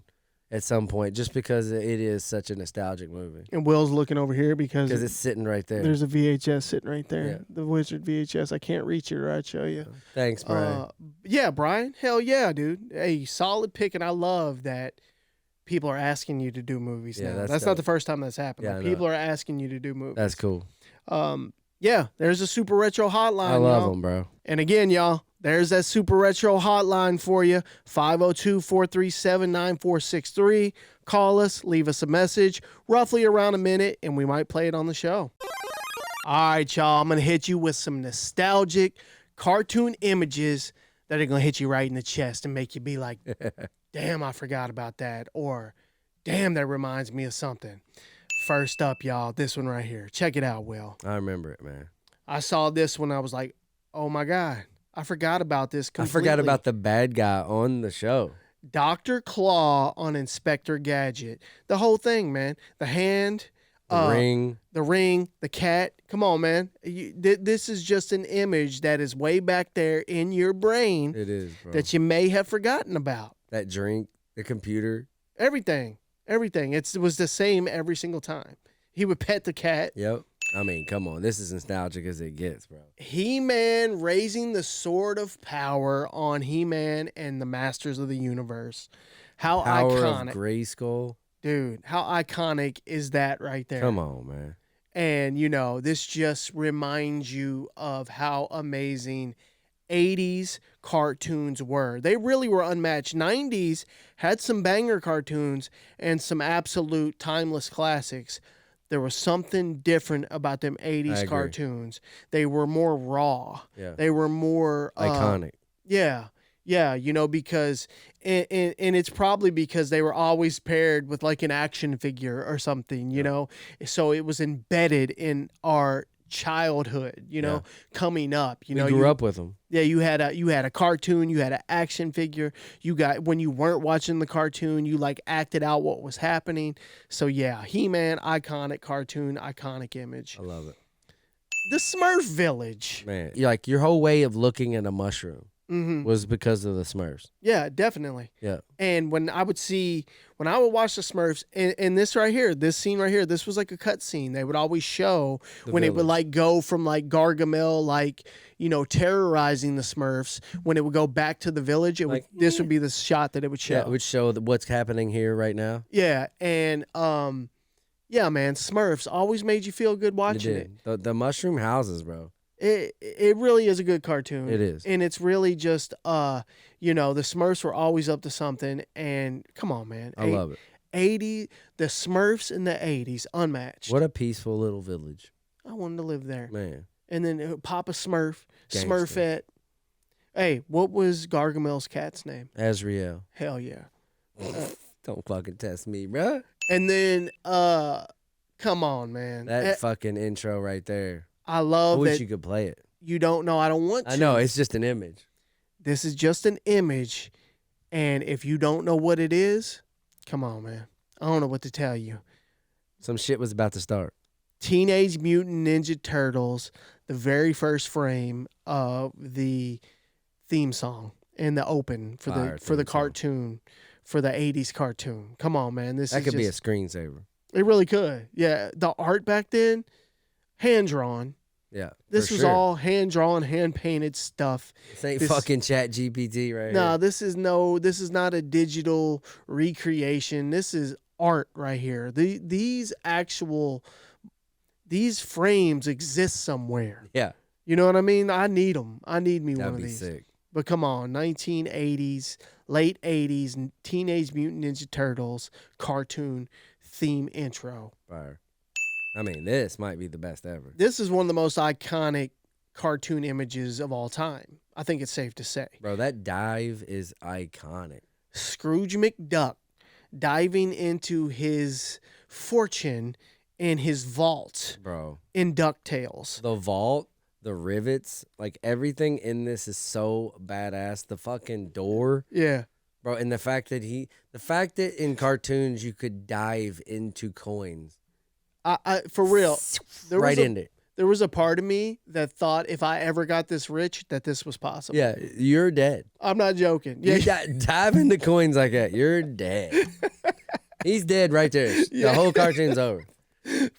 at some point just because it is such a nostalgic movie. And Will's looking over here because it's sitting right there. There's a VHS sitting right there. Yeah. The Wizard VHS. I can't reach it or I'd show you. Thanks, Brian. Yeah, Brian. Hell yeah, dude. Hey, solid pick. And I love that people are asking you to do movies now. That's not the first time that's happened. Yeah, people are asking you to do movies. That's cool. Yeah, there's a Super Retro hotline. I love y'all. them, bro. And again, y'all, there's that Super Retro hotline for you. 502-437-9463. Call us, leave us a message, roughly around a minute, and we might play it on the show. All right, y'all, I'm going to hit you with some nostalgic cartoon images that are going to hit you right in the chest and make you be like, damn, I forgot about that. Or, damn, that reminds me of something. First up, y'all, this one right here. Check it out, Will. I remember it, man. I saw this when I was like, oh my God, I forgot about this completely. I forgot about the bad guy on the show. Dr. Claw on Inspector Gadget. The whole thing, man. The hand. The ring, the cat. Come on, man. This is just an image that is way back there in your brain. It is, bro. That you may have forgotten about. That drink, the computer. Everything. It was the same every single time. He would pet the cat. Yep. I mean, come on. This is nostalgic as it gets, bro. He-Man raising the sword of power on He-Man and the Masters of the Universe. How Power iconic. of Grayskull. Dude, how iconic is that right there? Come on, man. And, this just reminds you of how amazing 80s cartoons were. They really were unmatched. 90s had some banger cartoons and some absolute timeless classics. There was something different about them 80s cartoons. They were more raw. Yeah. They were more iconic. Yeah. Yeah, because and it's probably because they were always paired with like an action figure or something, So it was embedded in our childhood, coming up. We grew up with them. Yeah, you had a cartoon, you had an action figure. You got, when you weren't watching the cartoon, you like acted out what was happening. So yeah, He-Man, iconic cartoon, iconic image. I love it. The Smurf Village. Man, your whole way of looking at a mushroom was because of the Smurfs. Yeah, definitely. Yeah. And when I would watch the Smurfs, and this right here, this scene right here, this was like a cut scene. They would always show when it would like go from like Gargamel, like, terrorizing the Smurfs. When it would go back to the village, this would be the shot that it would show. Yeah, it would show what's happening here right now. Yeah. And, yeah, man, Smurfs always made you feel good watching it. The mushroom houses, bro. It really is a good cartoon. It is. And it's really just, the Smurfs were always up to something. And come on, man. I love it. The Smurfs in the 80s, unmatched. What a peaceful little village. I wanted to live there. Man. And then Papa Smurf, Gangster. Smurfette. Hey, what was Gargamel's cat's name? Azrael. Hell yeah. Don't fucking test me, bro. And then, come on, man. That fucking intro right there. I love I wish that you could play it. You don't know. I don't want to. I know. It's just an image. This is just an image. And if you don't know what it is, come on, man. I don't know what to tell you. Some shit was about to start. Teenage Mutant Ninja Turtles, the very first frame of the theme song and the open for the cartoon, for the 80s cartoon. Come on, man. That could be a screensaver. It really could. Yeah. The art back then, hand-drawn. Yeah. This was all hand-drawn, hand-painted stuff. This ain't fucking Chat GPT right here. No, this is not a digital recreation. This is art right here. These frames exist somewhere. Yeah. You know what I mean? I need them. I need me That'd one of be these. Sick. But come on, 1980s, late 80s, Teenage Mutant Ninja Turtles cartoon theme intro. Fire. I mean, this might be the best ever. This is one of the most iconic cartoon images of all time. I think it's safe to say. Bro, that dive is iconic. Scrooge McDuck diving into his fortune in his vault. Bro. In DuckTales. The vault, the rivets, like everything in this is so badass. The fucking door. Yeah. Bro, and the fact that in cartoons you could dive into coins. For real, there was a part of me that thought if I ever got this rich, that this was possible. Yeah, you're dead. I'm not joking. Yeah, dive into coins like that, you're dead. He's dead right there. The whole cartoon's over.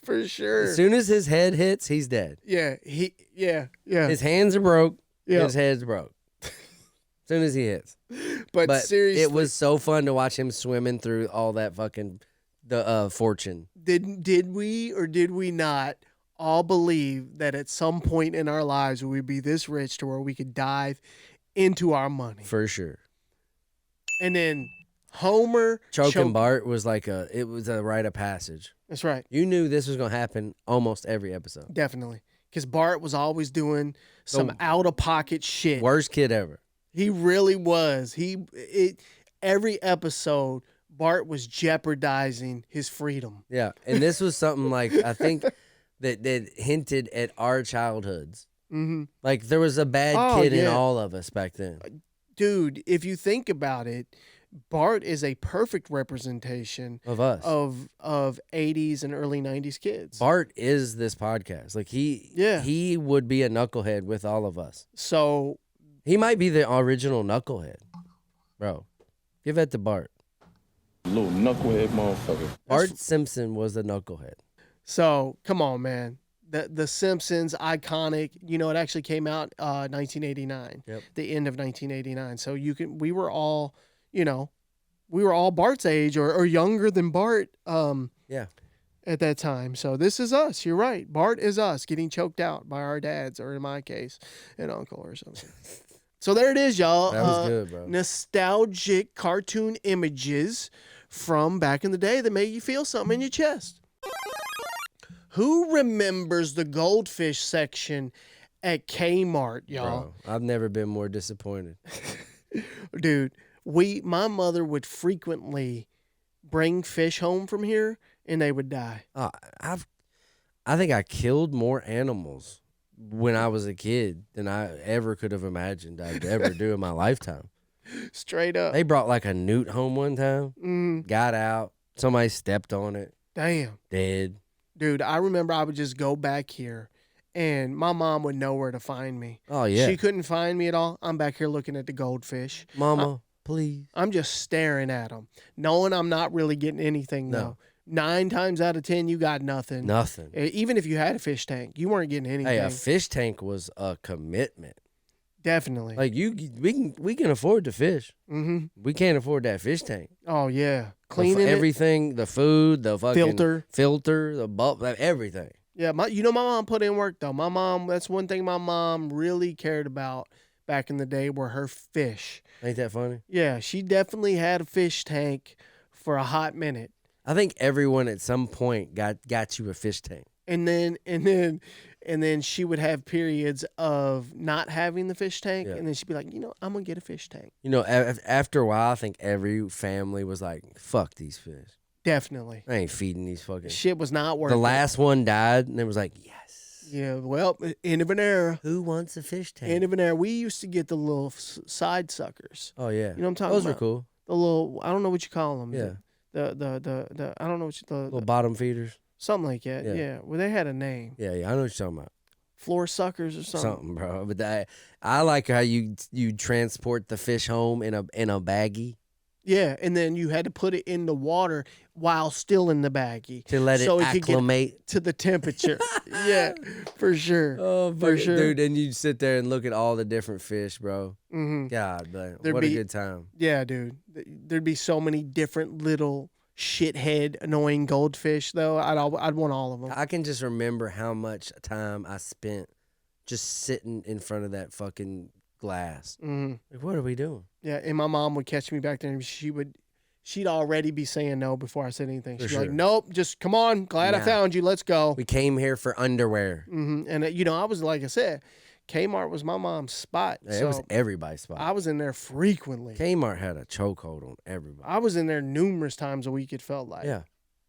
For sure. As soon as his head hits, he's dead. Yeah, yeah. His hands are broke. Yeah. His head's broke. As soon as he hits. But seriously, it was so fun to watch him swimming through all that fucking fortune. Did we or did we not all believe that at some point in our lives we'd be this rich to where we could dive into our money. For sure. And then Homer choking Bart was like it was a rite of passage. That's right. You knew this was going to happen almost every episode. Definitely. Because Bart was always doing some out-of-pocket shit. Worst kid ever. He really was. Every episode, Bart was jeopardizing his freedom. Yeah, and this was something like, I think, that hinted at our childhoods. Mm-hmm. Like, there was a bad kid in all of us back then. Dude, if you think about it, Bart is a perfect representation of us, of 80s and early 90s kids. Bart is this podcast. Like, he would be a knucklehead with all of us. So he might be the original knucklehead. Bro, give that to Bart. Little knucklehead motherfucker. Bart Simpson was a knucklehead. So, come on, man. The Simpsons, iconic. You know, it actually came out 1989. Yep. The end of 1989. So we were all, you know, we were all Bart's age or younger than Bart. Yeah. At that time. So this is us. You're right. Bart is us getting choked out by our dads, or in my case, an uncle or something. So there it is, y'all. That was good, bro. Nostalgic cartoon images from back in the day that made you feel something in your chest. Who remembers the goldfish section at Kmart, y'all? Bro, I've never been more disappointed. Dude, my mother would frequently bring fish home from here and they would die. I think I killed more animals when I was a kid than I ever could have imagined I'd ever do in my lifetime. Straight up. They brought like a newt home one time, got out, somebody stepped on it. Damn. Dead. Dude, I remember I would just go back here and my mom would know where to find me. Oh, yeah. She couldn't find me at all. I'm back here looking at the goldfish. Mama, please. I'm just staring at them, knowing I'm not really getting anything, though. 9 times out of 10, you got nothing. Nothing. Even if you had a fish tank, you weren't getting anything. Hey, a fish tank was a commitment. Definitely. Like, we can afford to fish. Mm-hmm. We can't afford that fish tank. Oh, yeah. Cleaning everything, the food, the fucking filter, the bulb, everything. Yeah, my mom put in work, though. My mom, that's one thing my mom really cared about back in the day were her fish. Ain't that funny? Yeah, she definitely had a fish tank for a hot minute. I think everyone at some point got you a fish tank. And then she would have periods of not having the fish tank, and then she'd be like, I'm gonna get a fish tank. After a while, I think every family was like, "Fuck these fish." Definitely, I ain't feeding these fucking shit. Was not working. The last one died, and it was like, "Yes." Yeah. Well, end of an era. Who wants a fish tank? End of an era. We used to get the little side suckers. Oh yeah. You know what I'm talking about? Those were cool. The little, I don't know what you call them. Yeah. The I don't know what the little bottom feeders. Something like that. Yeah. Well, they had a name. Yeah. I know what you're talking about. Floor suckers or something. Something, bro. But I like how you transport the fish home in a baggie. Yeah, and then you had to put it in the water while still in the baggie to let it acclimate could get to the temperature. Yeah, for sure. Oh, for sure, dude. And you sit there and look at all the different fish, bro. Mm-hmm. God, man, what a good time. Yeah, dude. There'd be so many different little shithead annoying goldfish, though. I'd want all of them. I can just remember how much time I spent just sitting in front of that fucking glass. Mm-hmm. Like, what are we doing? Yeah, and my mom would catch me back there, and she'd already be saying no before I said anything. She'd be like, "Nope, just come on. Glad I found you. Let's go. We came here for underwear." Mm-hmm. And I was like I said, Kmart was my mom's spot. Yeah, it was everybody's spot. I was in there frequently. Kmart had a chokehold on everybody. I was in there numerous times a week. It felt like. Yeah.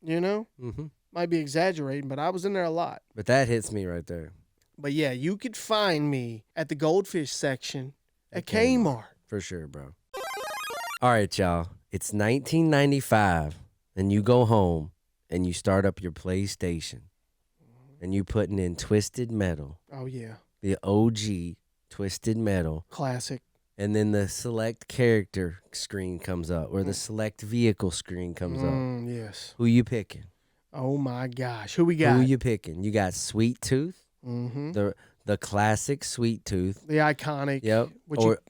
Mm-hmm. Might be exaggerating, but I was in there a lot. But that hits me right there. But yeah, you could find me at the goldfish section at Kmart. For sure, bro. All right, y'all. It's 1995, and you go home, and you start up your PlayStation, and you putting in Twisted Metal. Oh, yeah. The OG Twisted Metal. Classic. And then the select character screen comes up, or the select vehicle screen comes up. Yes. Who you picking? Oh, my gosh. Who we got? Who you picking? You got Sweet Tooth. Mm-hmm. The classic Sweet Tooth. The iconic. Yep.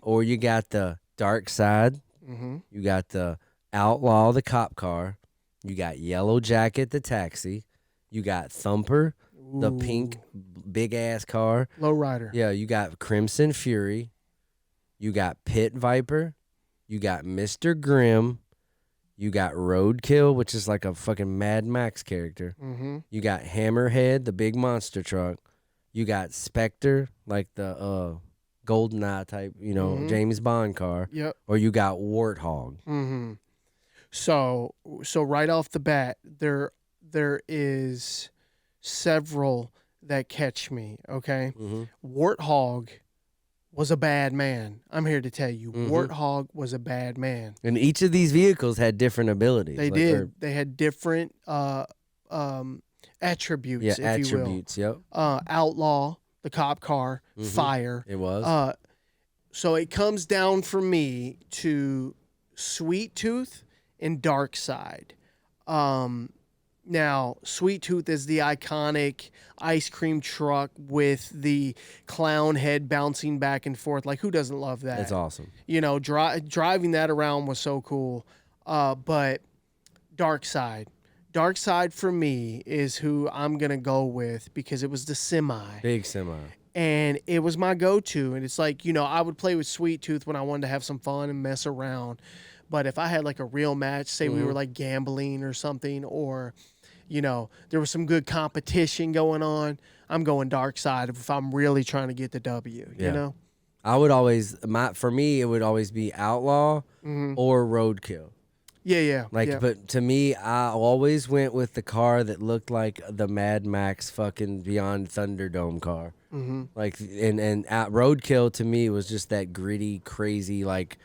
Or you got the Dark Side. Mm-hmm. You got the Outlaw, the cop car. You got Yellow Jacket, the taxi. You got Thumper, the pink big ass car. Lowrider. Yeah, you got Crimson Fury. You got Pit Viper. You got Mr. Grimm. You got Roadkill, which is like a fucking Mad Max character. Mm-hmm. You got Hammerhead, the big monster truck. You got Spectre, like the GoldenEye type, James Bond car. Yep. Or you got Warthog. Mm-hmm. So right off the bat, there is several that catch me. Okay. Mm-hmm. Warthog was a bad man. I'm here to tell you, Mm-hmm. Warthog was a bad man. And each of these vehicles had different abilities. They did. They had different attributes. Yeah, if attributes. You will. Outlaw, the cop car, fire. It was. So it comes down for me to Sweet Tooth and Dark Side. Now, Sweet Tooth is the iconic ice cream truck with the clown head bouncing back and forth. Like, who doesn't love that? That's awesome. Driving that around was so cool. But Dark Side for me is who I'm going to go with because it was the semi. Big semi. And it was my go-to. And it's like, I would play with Sweet Tooth when I wanted to have some fun and mess around. But if I had like a real match, say we were like gambling or something, or, there was some good competition going on, I'm going Dark Side if I'm really trying to get the W, you know? I would always, for me, it would always be Outlaw or Roadkill. Yeah. But to me, I always went with the car that looked like the Mad Max fucking Beyond Thunderdome car. Mm-hmm. And Roadkill to me was just that gritty, crazy, like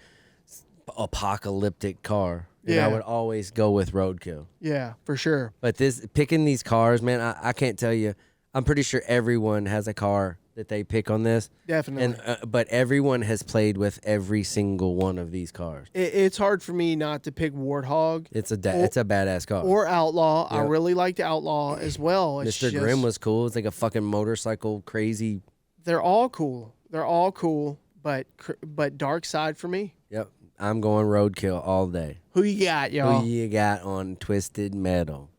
apocalyptic car. And I would always go with Roadkill. Yeah, for sure. But picking these cars, man, I can't tell you. I'm pretty sure everyone has a car that they pick on this. Definitely. And but everyone has played with every single one of these cars. It's hard for me not to pick Warthog. It's a badass car. Or Outlaw. Yep. I really liked Outlaw as well. Mr. Grimm was cool. It's like a fucking motorcycle crazy. They're all cool. But Dark Side for me. Yep. I'm going Roadkill all day. Who you got, y'all? Who you got on Twisted Metal?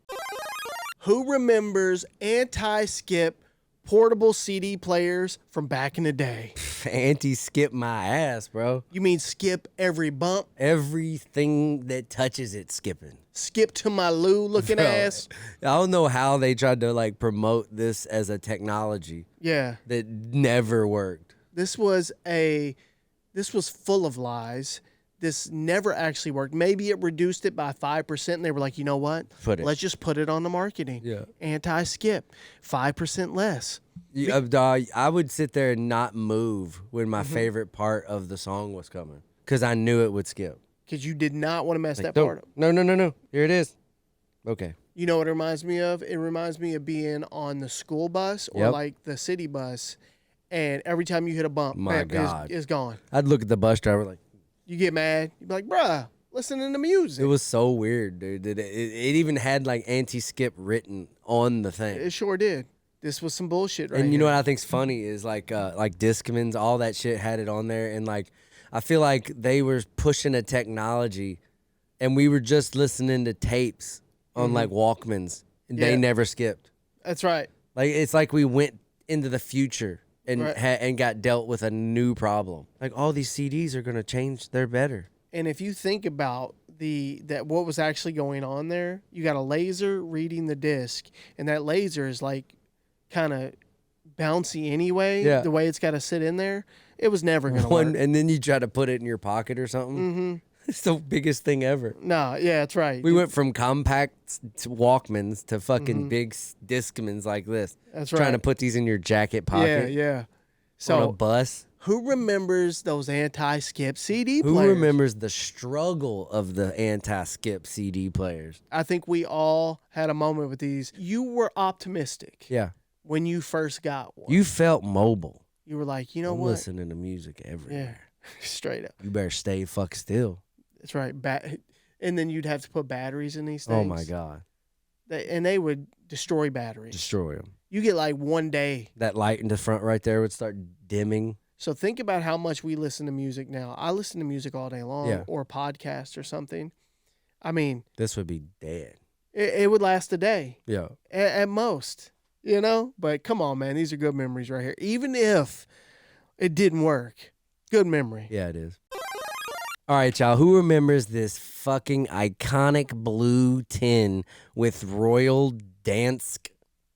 Who remembers anti-skip portable CD players from back in the day? Anti-skip my ass, bro. You mean skip every bump? Everything that touches it, skipping. Skip to my loo looking ass? I don't know how they tried to promote this as a technology. Yeah. That never worked. This was full of lies. This never actually worked. Maybe it reduced it by 5%, and they were like, you know what? Let's just put it on the marketing. Yeah. Anti-skip, 5% less. I would sit there and not move when my favorite part of the song was coming because I knew it would skip. Because you did not want to mess that part up. No. Here it is. Okay. You know what it reminds me of? It reminds me of being on the school bus or like the city bus, and every time you hit a bump, it's gone. I'd look at the bus driver like, you get mad. You'd be like, bruh, listening to music. It was so weird, dude. It even had anti-skip written on the thing. It sure did. This was some bullshit right And you here. know what I think's funny is like Discmans, all that shit had it on there. And I feel like they were pushing a technology and we were just listening to tapes on Walkmans and they never skipped. That's right. It's like we went into the future and got dealt with a new problem. All these CDs are gonna change. They're better. And if you think about what was actually going on there, you got a laser reading the disc, and that laser is kind of bouncy anyway. Yeah. The way it's got to sit in there, it was never gonna work. And then you try to put it in your pocket or something. Mm-hmm. It's the biggest thing ever. No, yeah, that's right. We went from compact to Walkmans to fucking big Discmans like this. That's right. Trying to put these in your jacket pocket. Yeah. So on a bus. Who remembers those anti-skip CD players? Who remembers the struggle of the anti-skip CD players? I think we all had a moment with these. You were optimistic. Yeah. When you first got one. You felt mobile. You were like, you know I'm what? Listening to music everywhere. Yeah. Straight up. You better stay fuck still. That's right. And then you'd have to put batteries in these things. Oh my God. And they would destroy batteries. Destroy them. You get 1 day. That light in the front right there would start dimming. So think about how much we listen to music now. I listen to music all day long or podcasts or something. I mean. This would be dead. It would last a day. Yeah. At most. you know? But come on, man. These are good memories right here. Even if it didn't work, good memory. Yeah, it is. All right, y'all. Who remembers this fucking iconic blue tin with Royal Dansk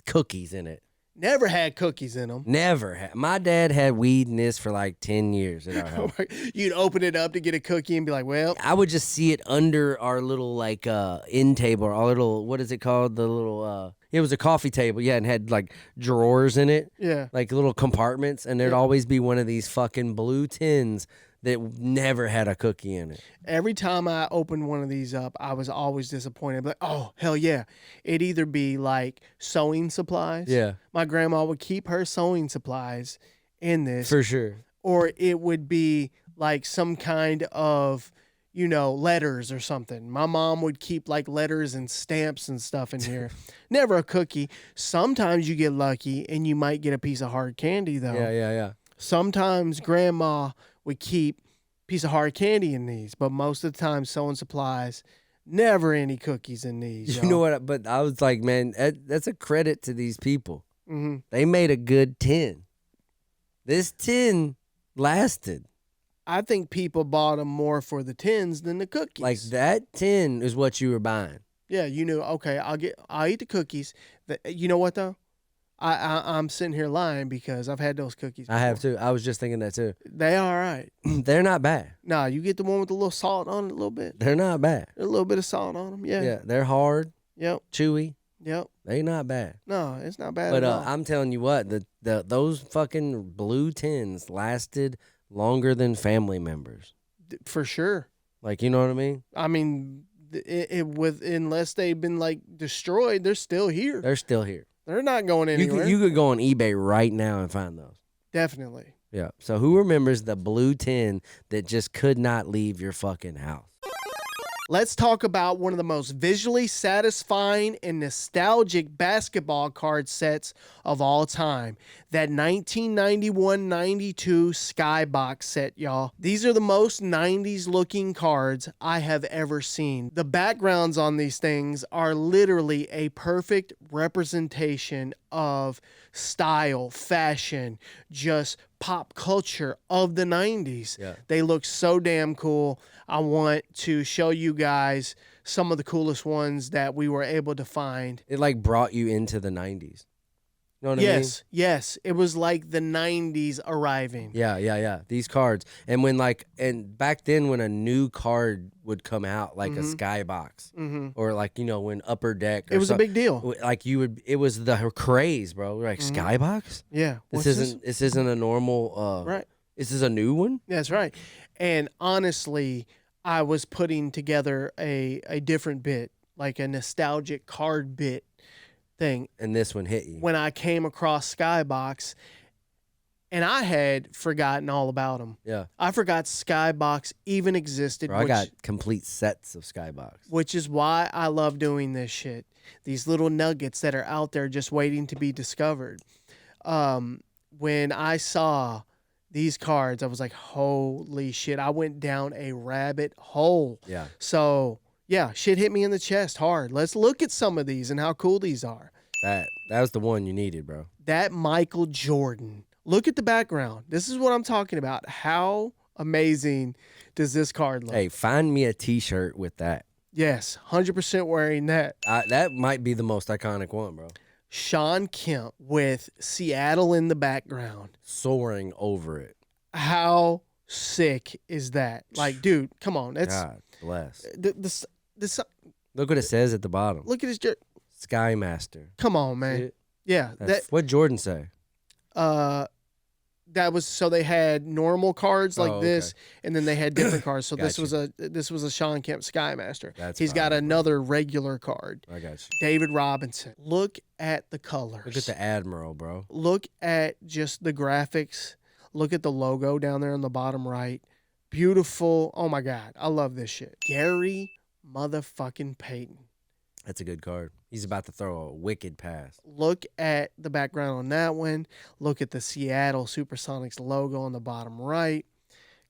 cookies in it? Never had cookies in them. Never had. My dad had weed in this for like 10 years at our house. You'd open it up to get a cookie and be like, well. I would just see it under our little like end table, or our little, what is it called? The little, it was a coffee table, yeah, and had like drawers in it. Yeah. Like little compartments, and there'd always be one of these fucking blue tins that never had a cookie in it. Every time I opened one of these up, I was always disappointed. Like, oh, hell yeah. It'd either be like sewing supplies. Yeah. My grandma would keep her sewing supplies in this. For sure. Or it would be like some kind of, you know, letters or something. My mom would keep like letters and stamps and stuff in here. Never a cookie. Sometimes you get lucky and you might get a piece of hard candy, though. Yeah. Sometimes grandma would keep a piece of hard candy in these, but most of the time sewing supplies, never any cookies in these. You know what? But I was like, man, that's a credit to these people. Mm-hmm. They made a good tin. This tin lasted. I think people bought them more for the tins than the cookies. Like that tin is what you were buying. Yeah, you knew. Okay, I'll eat the cookies. You know what though? I'm sitting here lying because I've had those cookies before. I have too. I was just thinking that too. They all right. They're not bad. Nah, you get the one with a little salt on it, a little bit. They're not bad. A little bit of salt on them. Yeah. Yeah, they're hard, Yep. chewy. Yep. They not bad. No, it's not bad But at all. I'm telling you what, those fucking blue tins lasted longer than family members. For sure. Like, you know what I mean? I mean, unless they've been like destroyed, they're still here. They're still here. They're not going anywhere. You could go on eBay right now and find those. Definitely. Yeah. So who remembers the blue tin that just could not leave your fucking house? Let's talk about one of the most visually satisfying and nostalgic basketball card sets of all time. That 1991-92 Skybox set, y'all. These are the most 90s looking cards I have ever seen. The backgrounds on these things are literally a perfect representation of style, fashion, just pop culture of the 90s. Yeah. They look so damn cool. I want to show you guys some of the coolest ones that we were able to find. It like brought you into the 90s. You know what I mean? Yes. It was like the 90s arriving. Yeah. These cards. And and back then when a new card would come out, like a Skybox, or like, you know, when Upper Deck. It was a big deal. Like it was the craze, bro. We're like, Skybox? Yeah. This isn't a normal, right. This is a new one? That's right. And honestly, I was putting together a different bit, like a nostalgic card bit thing. And this one hit you. When I came across Skybox, and I had forgotten all about them. Yeah. I forgot Skybox even existed. Bro, I got complete sets of Skybox. Which is why I love doing this shit. These little nuggets that are out there just waiting to be discovered. When I saw these cards, I was like, holy shit. I went down a rabbit hole. Yeah. So, yeah, shit hit me in the chest hard. Let's look at some of these and how cool these are. That was the one you needed, bro. That Michael Jordan. Look at the background. This is what I'm talking about. How amazing does this card look? Hey, find me a T-shirt with that. Yes, 100% wearing that. That might be the most iconic one, bro. Sean Kemp with Seattle in the background. Soaring over it. How sick is that? Like, dude, come on. That's God bless. Look what it says at the bottom. Look at his jersey. Sky Master. Come on, man. Yeah. What Jordan say? That was so they had normal cards like this, and then they had different cards. So Gotcha. this was a Sean Kemp Sky Master. He's fine, got bro. another regular card. I got you. David Robinson. Look at the colors. Look at the Admiral, bro. Look at just the graphics. Look at the logo down there on the bottom right. Beautiful. Oh my God. I love this shit. Gary motherfucking Payton. That's a good card. He's about to throw a wicked pass. Look at the background on that one. Look at the Seattle Supersonics logo on the bottom right.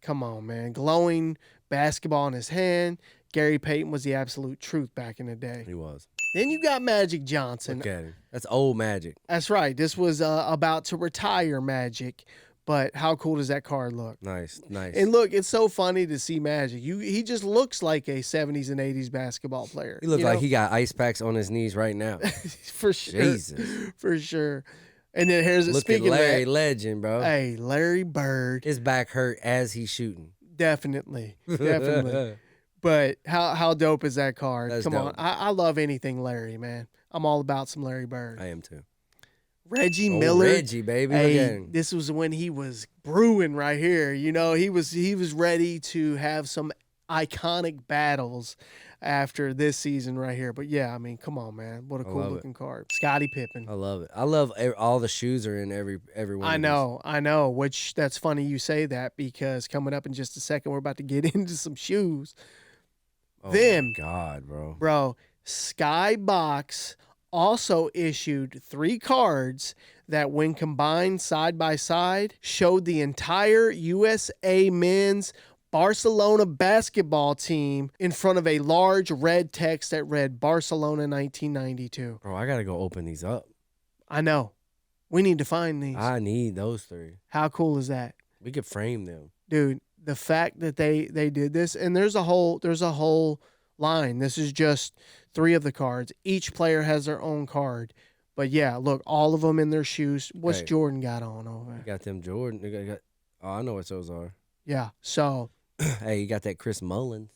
Come on, man. Glowing basketball in his hand. Gary Payton was the absolute truth back in the day. He was. Then you got Magic Johnson. Look at him. That's old Magic. That's right. This was about to retire Magic, but how cool does that card look? Nice. And look, it's so funny to see Magic. He just looks like a 70s and 80s basketball player. He looks like he got ice packs on his knees right now. For sure. Jesus. For sure. And then here's a Look at Larry Legend, bro. Hey, Larry Bird. His back hurt as he's shooting. Definitely. But how dope is that card? That's Come dope. on. I love anything Larry, man. I'm all about some Larry Bird. I am too. Reggie Miller. Reggie, baby. Hey, Look at him. this was when he was brewing right here. You know, he was ready to have some iconic battles after this season right here. But yeah, I mean, come on, man. What a cool looking card. Scottie Pippen. I love it. I love all the shoes are in every one. I know. Which that's funny you say that because coming up in just a second, we're about to get into some shoes. Oh Then, my God, bro, Skybox also issued 3 cards that, when combined side by side, showed the entire USA men's Barcelona basketball team in front of a large red text that read Barcelona 1992. Bro, I gotta go open these up. I know. We need to find these. I need those 3. How cool is that? We could frame them. Dude, the fact that they did this, and there's a whole line. This is just 3 of the cards. Each player has their own card. But yeah, look, all of them in their shoes. What's Jordan got on over there? Got them Jordan. I know what those are. Yeah. So hey, you got that Chris Mullins.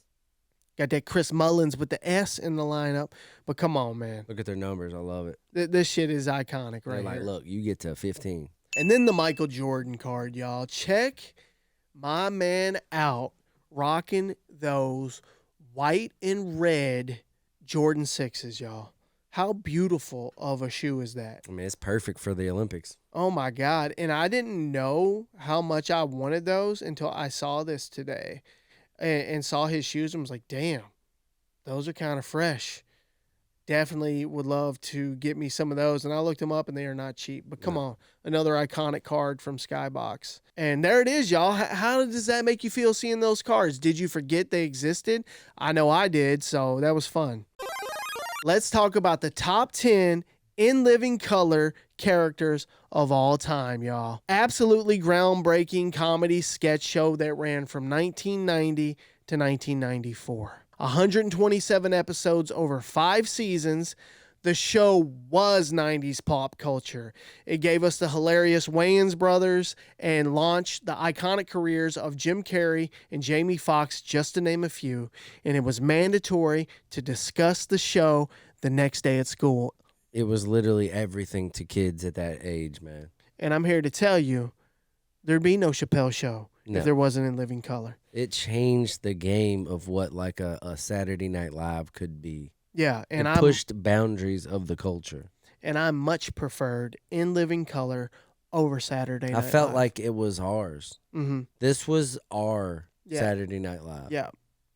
Got that Chris Mullins with the S in the lineup. But come on, man. Look at their numbers. I love it. This shit is iconic right They're here. look, you get to 15. And then the Michael Jordan card, y'all. Check my man out rocking those white and red Jordan 6s, y'all. How beautiful of a shoe is that? I mean, it's perfect for the Olympics. Oh, my God. And I didn't know how much I wanted those until I saw this today and saw his shoes and was like, damn, those are kind of fresh. Definitely would love to get me some of those. And I looked them up and they are not cheap. But come on, another iconic card from Skybox. And there it is, y'all. How does that make you feel seeing those cards? Did you forget they existed? I know I did, so that was fun. Let's talk about the top 10 in living color characters of all time, y'all. Absolutely groundbreaking comedy sketch show that ran from 1990 to 1994. 127 episodes over 5 seasons. The show was 90s pop culture. It gave us the hilarious Wayans brothers and launched the iconic careers of Jim Carrey and Jamie Foxx, just to name a few. And it was mandatory to discuss the show the next day at school. It was literally everything to kids at that age, man. And I'm here to tell you, there'd be no Chappelle show if there wasn't in living color. It changed the game of what like a Saturday Night Live could be. Yeah, and it pushed boundaries of the culture. And I much preferred in living color over Saturday Night Live. I felt like it was ours. Mm-hmm. This was our Saturday Night Live. Yeah.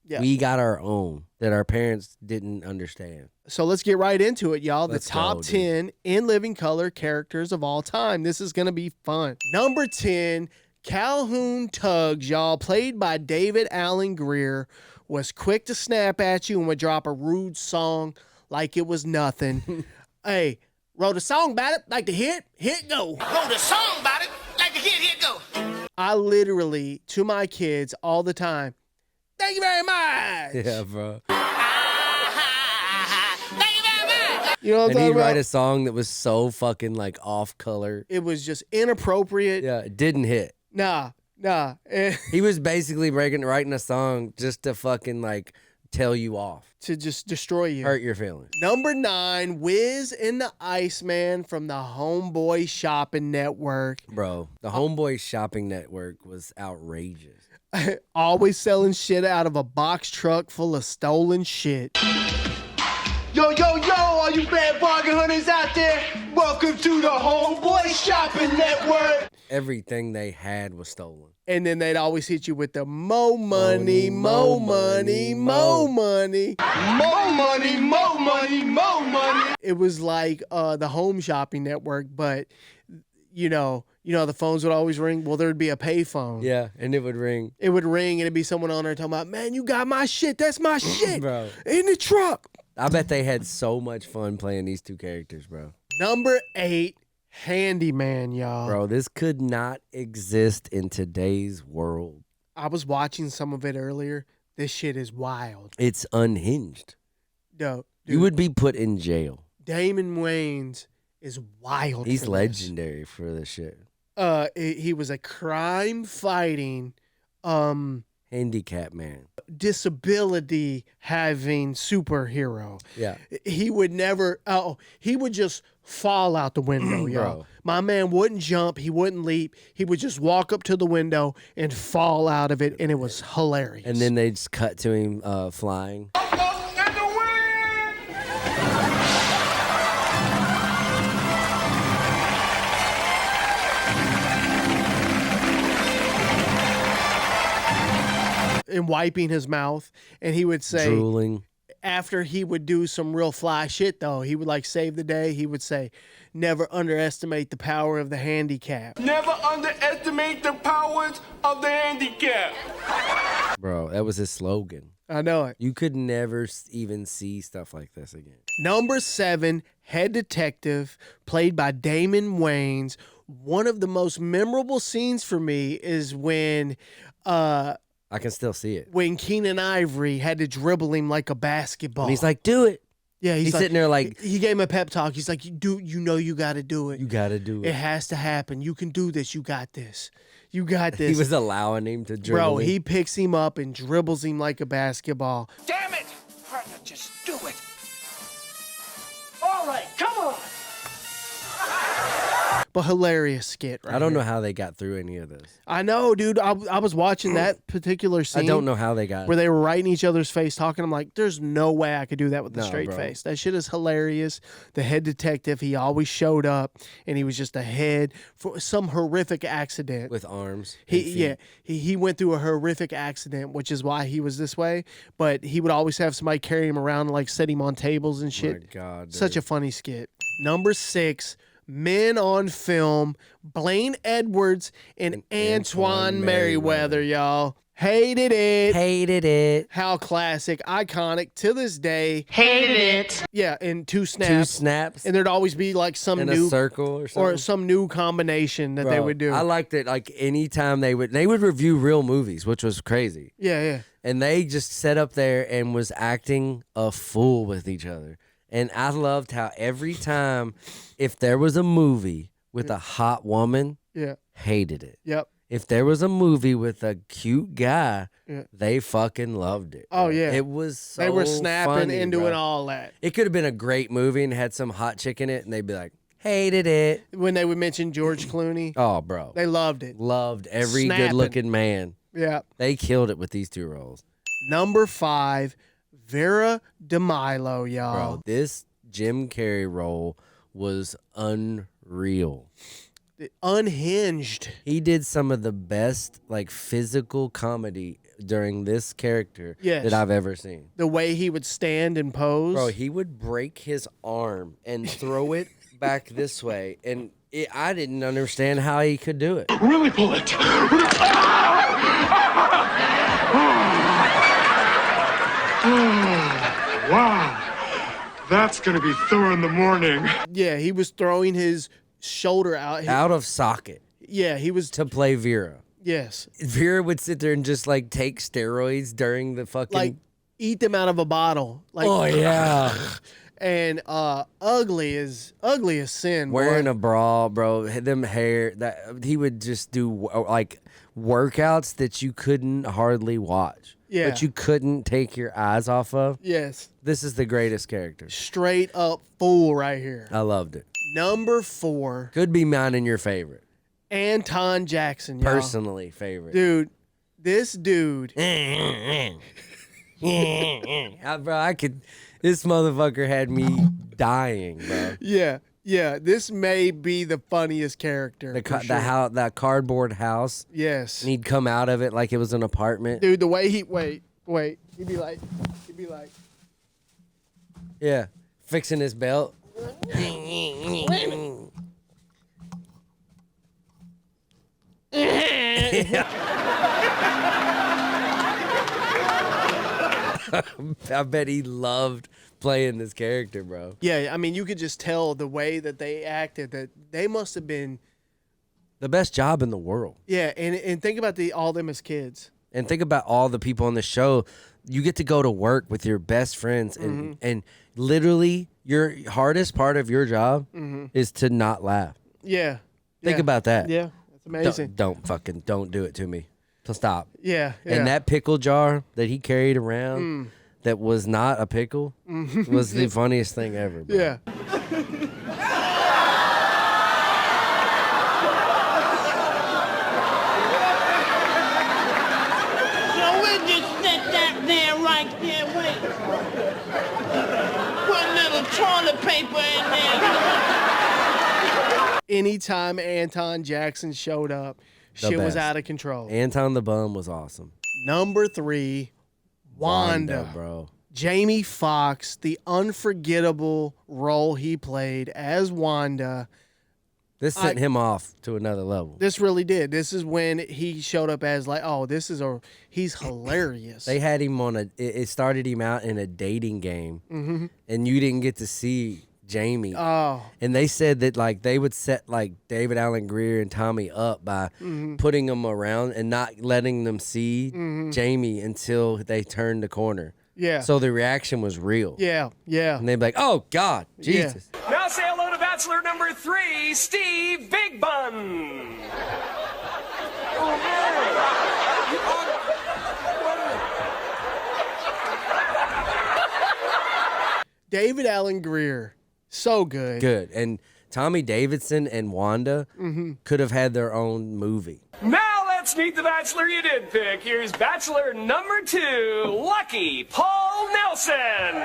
Yeah. We got our own that our parents didn't understand. So let's get right into it, y'all. Let's the top go, 10 in living color characters of all time. This is going to be fun. Number 10, Calhoun Tuggs, y'all, played by David Allen Greer, was quick to snap at you and would drop a rude song like it was nothing. Hey, wrote a song about it, like to hit go. Wrote a song about it, like to hit go. I literally, to my kids all the time, thank you very much. Yeah, bro. Thank you very much. You know what I'm And talking he'd about? write a song that was so fucking like off color. It was just inappropriate. Yeah, it didn't hit. Nah. He was basically writing a song just to fucking like tell you off. To just destroy you. Hurt your feelings. Number 9, Wiz and the Iceman from the Homeboy Shopping Network. Bro, the Homeboy Shopping Network was outrageous. Always selling shit out of a box truck full of stolen shit. Yo, all you bad bargain hunters out there, welcome to the Homeboy Shopping Network. Everything they had was stolen. And then they'd always hit you with the mo money, mo money, mo money. More money, more money, more money. It was like the Home Shopping Network, but the phones would always ring. Well, there'd be a pay phone. Yeah, and it would ring. It would ring, and it'd be someone on there talking about, man, you got my shit. That's my shit, Bro. in the truck. I bet they had so much fun playing these two characters, bro. Number 8, Handyman, y'all. Bro, this could not exist in today's world. I was watching some of it earlier. This shit is wild. It's unhinged. No, dude, You would be put in jail. Damon Wayans is wild. He's for this. legendary for this shit. He was a crime fighting, Handicap man. disability having superhero. Yeah. He would never. He would just fall out the window, y'all. Bro. My man wouldn't jump. He wouldn't leap. He would just walk up to the window and fall out of it, and it was hilarious. And then they just cut to him flying. and wiping his mouth, and he would say, Drooling. after he would do some real fly shit, though, he would like save the day. He would say, never underestimate the power of the handicap. Never underestimate the powers of the handicap. Bro, that was his slogan. I know it. You could never even see stuff like this again. Number 7, Head Detective, played by Damon Wayans. One of the most memorable scenes for me is when I can still see it. when Keenan Ivory had to dribble him like a basketball. And he's like, do it. yeah, He's sitting there like, he gave him a pep talk. He's like, you got to do it. you got to do It it. has to happen. You can do this. You got this. You got this. He was allowing him to dribble. Bro, him. he picks him up and dribbles him like a basketball. Damn it! Partner, just do it. All right, come on. But hilarious skit, right? I don't here. know how they got through any of this. I know, dude. I was watching that particular scene. I don't know how they got Where they were right in each other's face talking. I'm like, there's no way I could do that with a No, straight bro. face. That shit is hilarious. The head detective, he always showed up, and he was just ahead for some horrific accident. with arms. and feet. He went through a horrific accident, which is why he was this way. But he would always have somebody carry him around and like set him on tables and shit. My God. Such a funny skit. Number 6, Men on Film, Blaine Edwards and Antoine Merriweather, y'all. Hated it. Hated it. How classic, iconic to this day. Hated it. Yeah, and 2 Two snaps. snaps And there'd always be like some in a new circle or something. or some new combination that they Bro, would do. I liked it. Like anytime they would review real movies, which was crazy. yeah. And they just sat up there and was acting a fool with each other. And I loved how every time, if there was a movie with a hot woman, Yeah. hated it. Yep. If there was a movie with a cute guy, Yeah. they fucking loved it. Oh, bro. yeah. It was so They were snapping funny, and bro. doing all that. It could have been a great movie and had some hot chick in it, and they'd be like, hated it. When they would mention George Clooney, Oh, bro. they loved it. Loved every Snapping. good-looking man. Yeah. They killed it with these 2 roles. Number 5, Vera DeMilo, y'all. Bro, this Jim Carrey role was unreal. Unhinged. He did some of the best like physical comedy during this character Yes. that I've ever seen. The way he would stand and pose. Bro, he would break his arm and throw it back this way, and I didn't understand how he could do it. Really pull it. Wow. That's going to be Thor in the morning. Yeah, he was throwing his shoulder out. Out of socket Yeah, he was. to play Vera. Yes. Vera would sit there and just like take steroids during the fucking. Like, eat them out of a bottle. Like, oh yeah, And ugly as sin. wearing boy. a bra, bro. Them hair that he would just do like workouts that you couldn't hardly watch. Yeah. But you couldn't take your eyes off of. Yes. This is the greatest character. Straight up fool right here. I loved it. Number 4, Could be mine and your favorite. Anton Jackson, y'all. Personally favorite. Dude, this dude. Bro, I could. This motherfucker had me dying, bro. Yeah, this may be the funniest character. for sure. That cardboard house. Yes. And he'd come out of it like it was an apartment. Dude, the way he wait. He'd be like Yeah, fixing his belt. I bet he loved playing this character, bro. Yeah, I mean, you could just tell the way that they acted that they must have been The best job in the world. Yeah, and think about all them as kids. And think about all the people on the show. You get to go to work with your best friends, and literally your hardest part of your job is to not laugh. Yeah. Think about that. Yeah, that's amazing. Don't do it to me. So stop. Yeah. And that pickle jar that he carried around that was not a pickle was the funniest thing ever, bro. Yeah. Toilet paper in there. Anytime Anton Jackson showed up, shit was out of control. Anton the Bum was awesome. Number 3, Wanda, bro. Jamie Foxx, the unforgettable role he played as Wanda. This sent him off to another level. This really did. This is when he showed up as like, oh, he's hilarious. They had him on it started him out in a dating game, and you didn't get to see Jamie. Oh. And they said that like they would set like David Allen Greer and Tommy up by putting them around and not letting them see Jamie until they turned the corner. Yeah. So the reaction was real. Yeah. And they'd be like, oh, God, Jesus. Yeah. Now say hello to Bachelor number 3, Steve Big Bun. David Allen Greer, so good. Good. And Tommy Davidson and Wanda could have had their own movie. Now let's meet the Bachelor you did pick. Here's Bachelor number 2, Lucky Paul Nelson.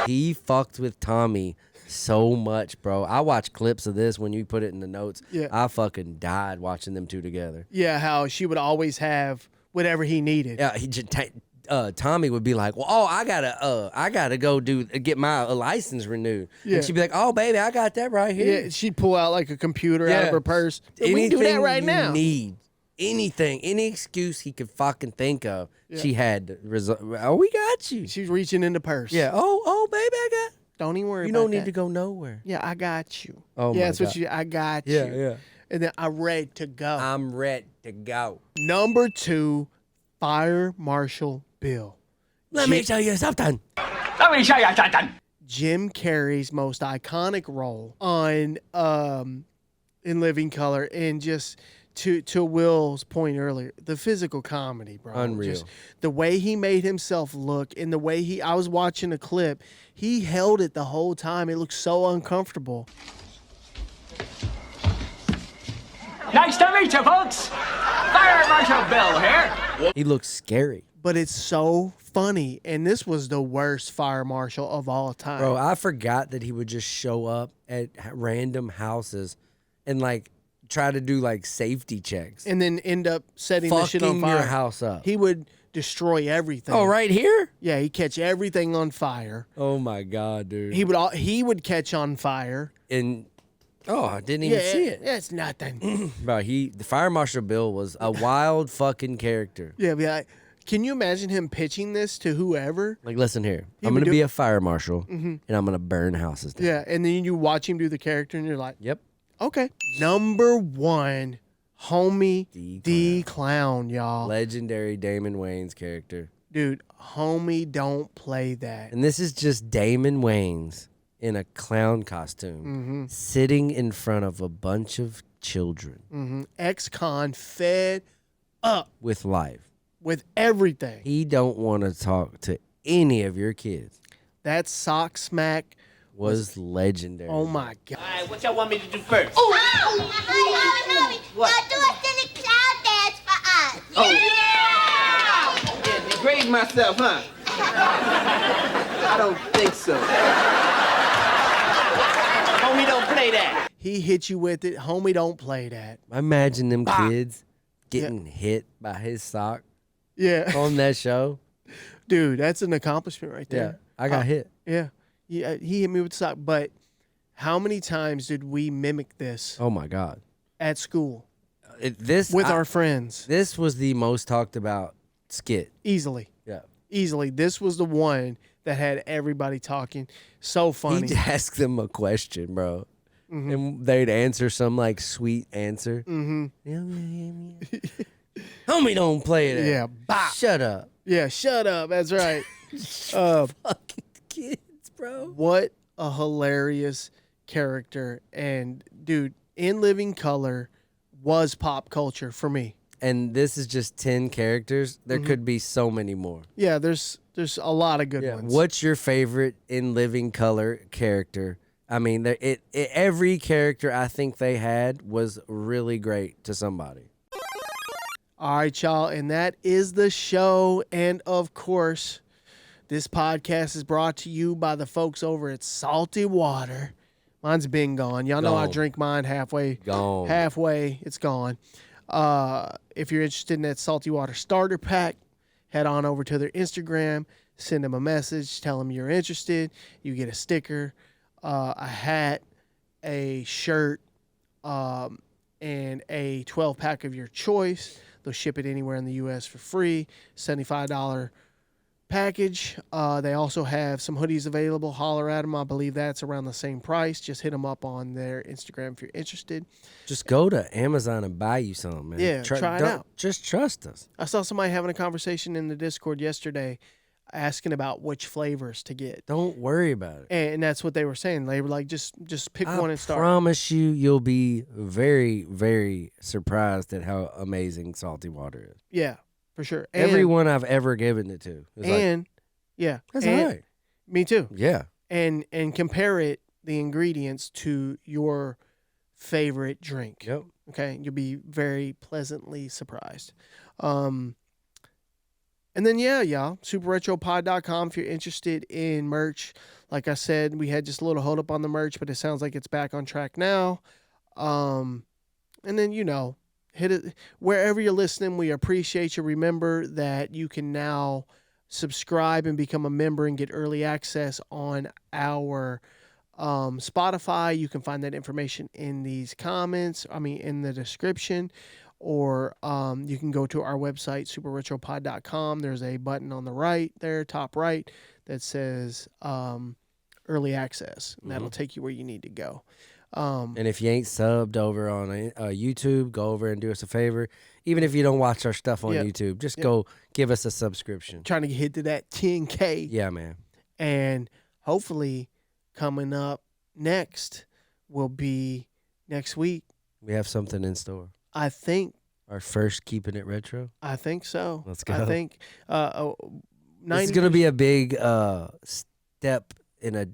He fucked with Tommy so much, bro. I watched clips of this when you put it in the notes. Yeah. I fucking died watching them two together. Yeah, how she would always have whatever he needed. Yeah, Tommy would be like, "Well, oh, I gotta go get my license renewed." Yeah. And she'd be like, "Oh, baby, I got that right here." Yeah, she'd pull out like a computer out of her purse. We can do that right now. Need anything, any excuse he could fucking think of, she had to oh, we got you. She's reaching in the purse. Yeah. Oh, baby, I got. Don't even worry. You about don't need that. to go nowhere. Yeah, I got you. Oh yeah, my that's God. what I got you. Yeah. And then I'm ready to go. I'm ready to go. Number 2, Fire Marshal Bill. Let me tell you something. Jim Carrey's most iconic role on In Living Color, and just to Will's point earlier, the physical comedy, bro. Unreal. Just the way he made himself look, and the way I was watching a clip, he held it the whole time. It looked so uncomfortable. Nice to meet you, folks. Fire Marshal Bill here. He looks scary. But it's so funny, and this was the worst fire marshal of all time. Bro, I forgot that he would just show up at random houses and like try to do like safety checks. And then end up setting the shit on Fucking fire. your house up. He would destroy everything. Oh, right here? Yeah, he'd catch everything on fire. Oh my God, dude. He would catch on fire. And I didn't even see it. Yeah, it's nothing. Bro, the Fire Marshal Bill was a wild fucking character. Yeah, be like, can you imagine him pitching this to whoever? Like, listen here. He I'm would going to do- be a fire marshal, and I'm going to burn houses down. Yeah, and then you watch him do the character, and you're like, Yep. okay. Number 1, Homie D Clown, y'all. Legendary Damon Wayans character. Dude, Homie don't play that. And this is just Damon Wayans in a clown costume sitting in front of a bunch of children Ex-con fed up with life. with everything. He don't want to talk to any of your kids. That sock smack. Was legendary. Oh my God. All right, what y'all want me to do first? Mommy, What? now do a silly clown dance for us. Oh. Yeah, degrade myself, huh? I don't think so. Homie, don't play that. He hit you with it. Homie, don't play that. Imagine them kids getting hit by his sock Yeah. on that show. Dude, that's an accomplishment right Yeah, there. I got hit. Yeah. He hit me with the sock. But how many times did we mimic this Oh my God. at school With our friends? This was the most talked about skit. Easily. Yeah. Easily. This was the one that had everybody talking. So funny. He'd ask them a question, bro. Mm-hmm. And they'd answer some like sweet answer. Mm-hmm. Homie, don't play that. Yeah. Bop. Shut up. Yeah, shut up. That's right. Fucking kids, bro. What a hilarious character. And, dude, In Living Color was pop culture for me. And this is just 10 characters. There could be so many more. Yeah, there's a lot of good ones. What's your favorite In Living Color character? I mean, every character I think they had was really great to somebody. All right, y'all, and that is the show. And, of course, this podcast is brought to you by the folks over at Salty Water. Mine's been gone. Y'all know I drink mine halfway. Gone. Halfway, it's gone. If you're interested in that Salty Water starter pack, head on over to their Instagram, send them a message, tell them you're interested. You get a sticker, a hat, a shirt, and a 12-pack of your choice. They'll ship it anywhere in the U.S. for free, $75 package. They also have some hoodies available. Holler at them. I believe that's around the same price. Just hit them up on their Instagram if you're interested. Just go to Amazon and buy you some, man. Yeah, try it out. Just trust us. I saw somebody having a conversation in the Discord yesterday asking about which flavors to get. Don't worry about it. And that's what they were saying. They were like, just pick one and start. I promise you'll be very, very surprised at how amazing Salty Water is. Yeah, for sure. And, Everyone I've ever given it to. Is yeah. that's and, all right. Me too. Yeah. And compare the ingredients to your favorite drink. Yep. Okay, you'll be very pleasantly surprised. And then, y'all, superretropod.com if you're interested in merch. Like I said, we had just a little hold up on the merch, but it sounds like it's back on track now. And then, hit it wherever you're listening. We appreciate you. Remember that you can now subscribe and become a member and get early access on our Spotify. You can find that information in these comments. In the description. Or you can go to our website, superretropod.com. There's a button on the right there, top right, that says early access. And that'll take you where you need to go. And if you ain't subbed over on YouTube, go over and do us a favor. Even if you don't watch our stuff on YouTube, just go give us a subscription. Trying to get to that 10K. Yeah, man. And hopefully coming up next will be next week. We have something in store. I think our first Keeping It Retro. I think so. Let's go. I think this is going to be a big step in a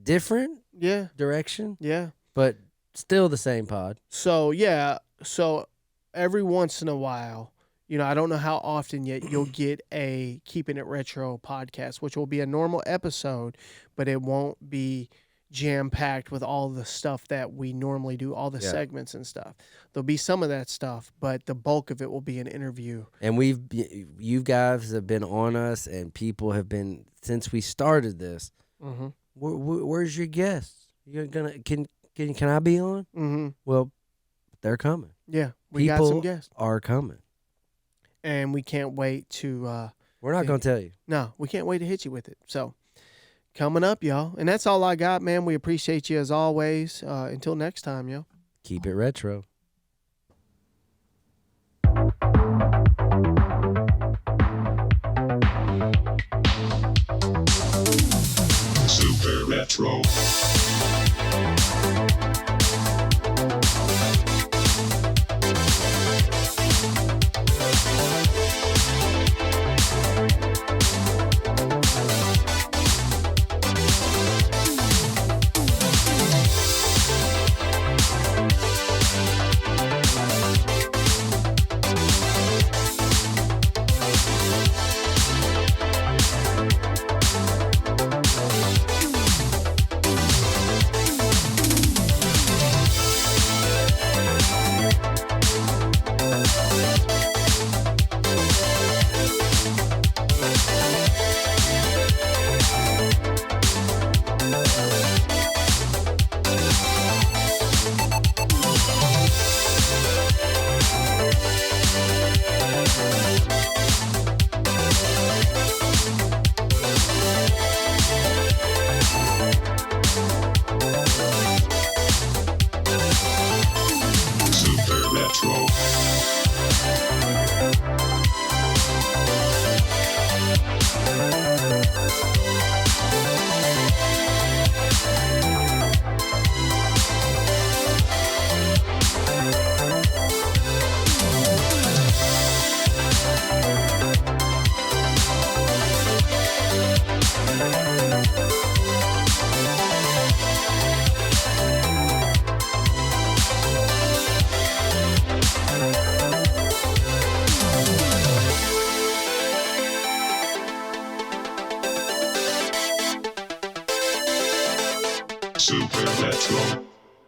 different direction. Yeah. But still the same pod. So, so every once in a while, I don't know how often yet you'll get a Keeping It Retro podcast, which will be a normal episode, but it won't be jam-packed with all the stuff that we normally do, all the segments and stuff. There'll be some of that stuff, but the bulk of it will be an interview. And you guys have been on us, and people have been, since we started this, where's your guests? You're gonna can I be on? Mm-hmm. Well, they're coming. Yeah, we got some guests. Are coming. And we can't wait to... we're not going to tell you. No, we can't wait to hit you with it. So... coming up, y'all. And that's all I got, man. We appreciate you as always. Until next time, yo. Keep it retro. Super Retro. Super Retro.